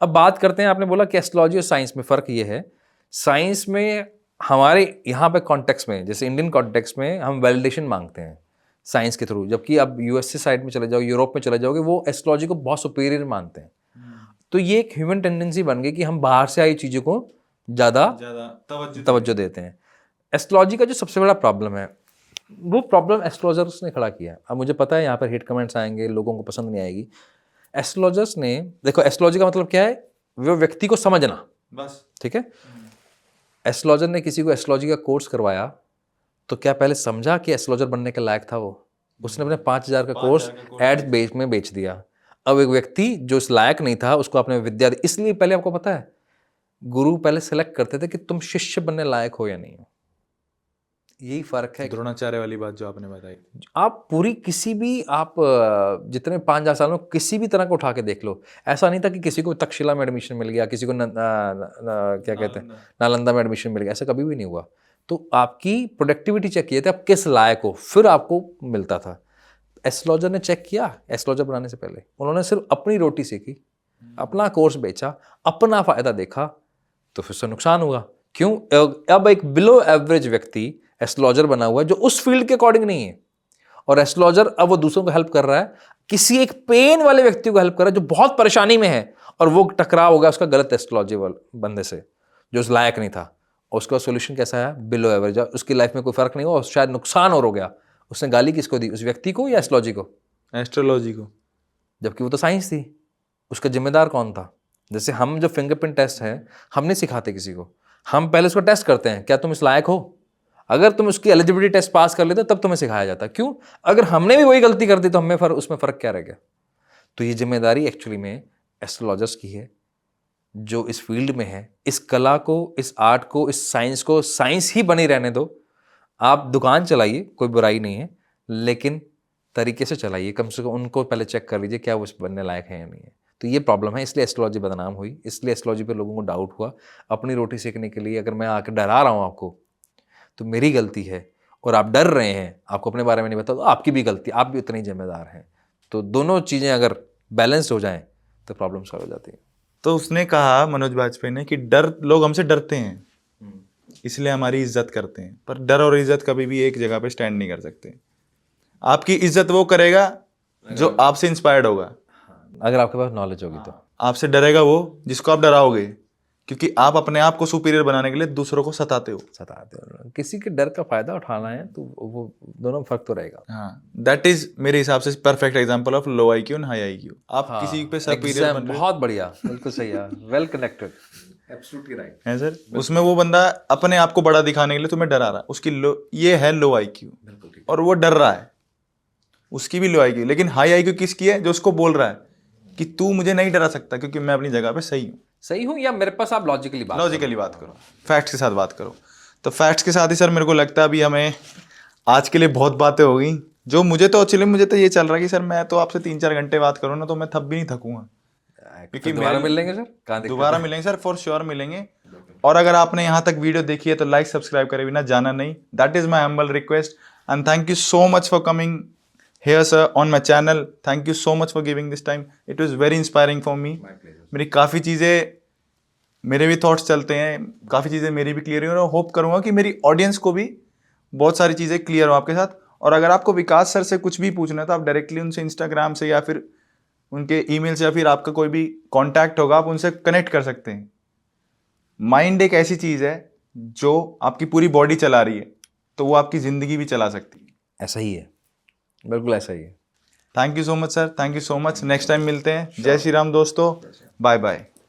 अब बात करते हैं, आपने बोला कि एस्ट्रोलॉजी और साइंस में फ़र्क ये है, साइंस में हमारे यहाँ पे कॉन्टेक्स्ट में, जैसे इंडियन कॉन्टेक्स्ट में हम वैलिडेशन मांगते हैं साइंस के थ्रू, जबकि अब यूएसए साइड में चले जाओ, यूरोप में चले जाओगे, वो एस्ट्रोलॉजी को बहुत सुपीरियर मानते हैं। तो ये एक ह्यूमन टेंडेंसी बन गई कि हम बाहर से आई चीज़ों को ज़्यादा तवज्जो देते हैं। एस्ट्रोलॉजी का जो सबसे बड़ा प्रॉब्लम है, वो प्रॉब्लम एस्ट्रोलॉजर्स ने खड़ा किया है। अब मुझे पता है यहाँ पर हिट कमेंट्स आएंगे, लोगों को पसंद नहीं आएगी। एस्ट्रोलॉजर्स ने, देखो एस्ट्रोलॉजी का मतलब क्या है, वो व्यक्ति को समझना, बस, ठीक है। एस्ट्रोलॉजर ने किसी को एस्ट्रोलॉजी का कोर्स करवाया तो क्या पहले समझा कि एस्ट्रोलॉजर बनने के लायक था वो? उसने अपने 5,000 का कोर्स एड में बेच दिया। अब एक व्यक्ति जो इस लायक नहीं था उसको आपने विद्या दी। इसलिए पहले आपको पता है गुरु पहले सेलेक्ट करते थे कि तुम शिष्य बनने लायक हो या नहीं हो। यही फर्क है। द्रोणाचार्य वाली बात जो आपने बताई, आप पूरी किसी भी, आप जितने 5,000 साल में किसी भी तरह को उठा के देख लो, ऐसा नहीं था कि किसी को तक्षशिला में एडमिशन मिल गया, किसी को क्या कहते हैं नालंदा में एडमिशन मिल गया, ऐसा कभी भी नहीं हुआ। तो आपकी प्रोडक्टिविटी चेक किए थे, आप किस लायक हो, फिर आपको मिलता था। एस्ट्रोलॉजर ने चेक किया, एस्ट्रोलॉजर बनाने से पहले उन्होंने सिर्फ अपनी रोटी सीखी, अपना कोर्स बेचा, अपना फायदा देखा, तो फिर से नुकसान हुआ। क्यों? अब एक बिलो एवरेज व्यक्ति एस्ट्रोलॉजर बना हुआ है जो उस फील्ड के अकॉर्डिंग नहीं है, और एस्ट्रोलॉजर अब वो दूसरों को हेल्प कर रहा है, किसी एक पेन वाले व्यक्ति को हेल्प कर रहा है जो बहुत परेशानी में है, और वो टकराव हो गया उसका गलत एस्ट्रोलॉजी वाले बंदे से जो उस लायक नहीं था, और उसका सोल्यूशन कैसा है? Below average. उसकी लाइफ में कोई फर्क नहीं हुआ और शायद नुकसान और हो गया। उसने गाली किसको दी? उस व्यक्ति को या एस्ट्रोलॉजी को? एस्ट्रोलॉजी को। जबकि वो तो साइंस थी। उसका जिम्मेदार कौन था? जैसे हम जो फिंगरप्रिंट टेस्ट है हम नहीं सिखाते किसी को, हम पहले उसको टेस्ट करते हैं क्या तुम इस लायक हो। अगर तुम उसकी एलिजिबिलिटी टेस्ट पास कर लेते हो तब तुम्हें सिखाया जाता है। क्यों? अगर हमने भी वही गलती कर दी तो हमें उसमें फर्क क्या रह गया। तो ये जिम्मेदारी एक्चुअली में एस्ट्रोलॉजर्स की है जो इस फील्ड में है। इस कला को, इस आर्ट को, इस साइंस को साइंस ही बनी रहने दो। आप दुकान चलाइए, कोई बुराई नहीं है, लेकिन तरीके से चलाइए। कम से कम उनको पहले चेक कर लीजिए क्या वो इस बनने लायक है या नहीं है। तो ये प्रॉब्लम है, इसलिए एस्ट्रोलॉजी बदनाम हुई, इसलिए एस्ट्रोलॉजी पे लोगों को डाउट हुआ। अपनी रोटी सेकने के लिए अगर मैं आकर डरा रहा हूँ आपको तो मेरी गलती है, और आप डर रहे हैं, आपको अपने बारे में नहीं पता तो आपकी भी गलती, आप भी उतने ही जिम्मेदार हैं। तो दोनों चीज़ें अगर बैलेंस हो जाएं तो प्रॉब्लम सॉल्व हो जाती है। तो उसने कहा मनोज बाजपेयी ने कि डर, लोग हमसे डरते हैं इसलिए हमारी इज्जत करते हैं, पर डर और इज्जत कभी भी एक जगह पे स्टैंड नहीं कर सकते। आपकी इज्जत वो करेगा जो आपसे इंस्पायर्ड होगा, अगर आपके पास नॉलेज होगी तो। आपसे डरेगा वो जिसको आप डराओगे, क्योंकि आप अपने आप को सुपीरियर बनाने के लिए दूसरों को सताते हो। किसी के डर का फायदा उठाना है तो वो दोनों फर्क तो रहेगा। हाँ, दैट इज मेरे हिसाब से perfect example of low IQ and high IQ. आप किसी पे सुपीरियर बन रहे हो, बहुत बढ़िया, बिल्कुल सही है, वेल कनेक्टेड, एब्सोल्युटली राइट है सर। उसमें वो बंदा अपने आप को बड़ा दिखाने के लिए तुम्हें डरा रहा है, उसकी ये है लो आईक्यू, और वो डर रहा है, उसकी भी लो आईक्यू। लेकिन हाई आईक्यू किसकी है? जो उसको बोल रहा है कि तू मुझे नहीं डरा सकता क्योंकि मैं अपनी जगह पे सही हूँ, या मेरे पास आप लॉजिकली बात करो, फैक्ट्स के साथ बात करो। तो फैक्ट्स के साथ ही सर मेरे को लगता है अभी हमें आज के लिए बहुत बातें हो गई। जो मुझे तो एक्चुअली मुझे तो ये चल रहा है कि सर मैं तो आपसे 3-4 घंटे बात करूँ ना तो मैं तब भी नहीं थकूंगा, क्योंकि दोबारा मिल लेंगे सर, दोबारा मिलेंगे सर, फॉर श्योर मिलेंगे। और अगर आपने यहाँ तक वीडियो देखी है तो लाइक सब्सक्राइब करे बिना जाना नहीं। That is my humble request and thank you so much for coming here sir on my channel. Thank you so much for giving this time. It was very inspiring for me. मेरी काफ़ी चीज़ें, मेरे भी thoughts चलते हैं, काफ़ी चीज़ें मेरी भी क्लियर हुई, और होप करूँगा कि मेरी ऑडियंस को भी बहुत सारी चीज़ें क्लियर हो आपके साथ। और अगर आपको विकास सर से कुछ भी पूछना है तो आप डायरेक्टली उनसे इंस्टाग्राम से या फिर उनके ईमेल से या फिर आपका कोई भी कॉन्टैक्ट होगा, आप उनसे कनेक्ट कर सकते हैं। माइंड एक ऐसी चीज़ है जो आपकी पूरी बॉडी चला रही है, तो वो आपकी ज़िंदगी भी चला सकती है। ऐसा ही है, बिल्कुल ऐसा ही है। Thank you so much sir, thank you so much. Next time मिलते हैं। जय श्री राम दोस्तों, बाय बाय।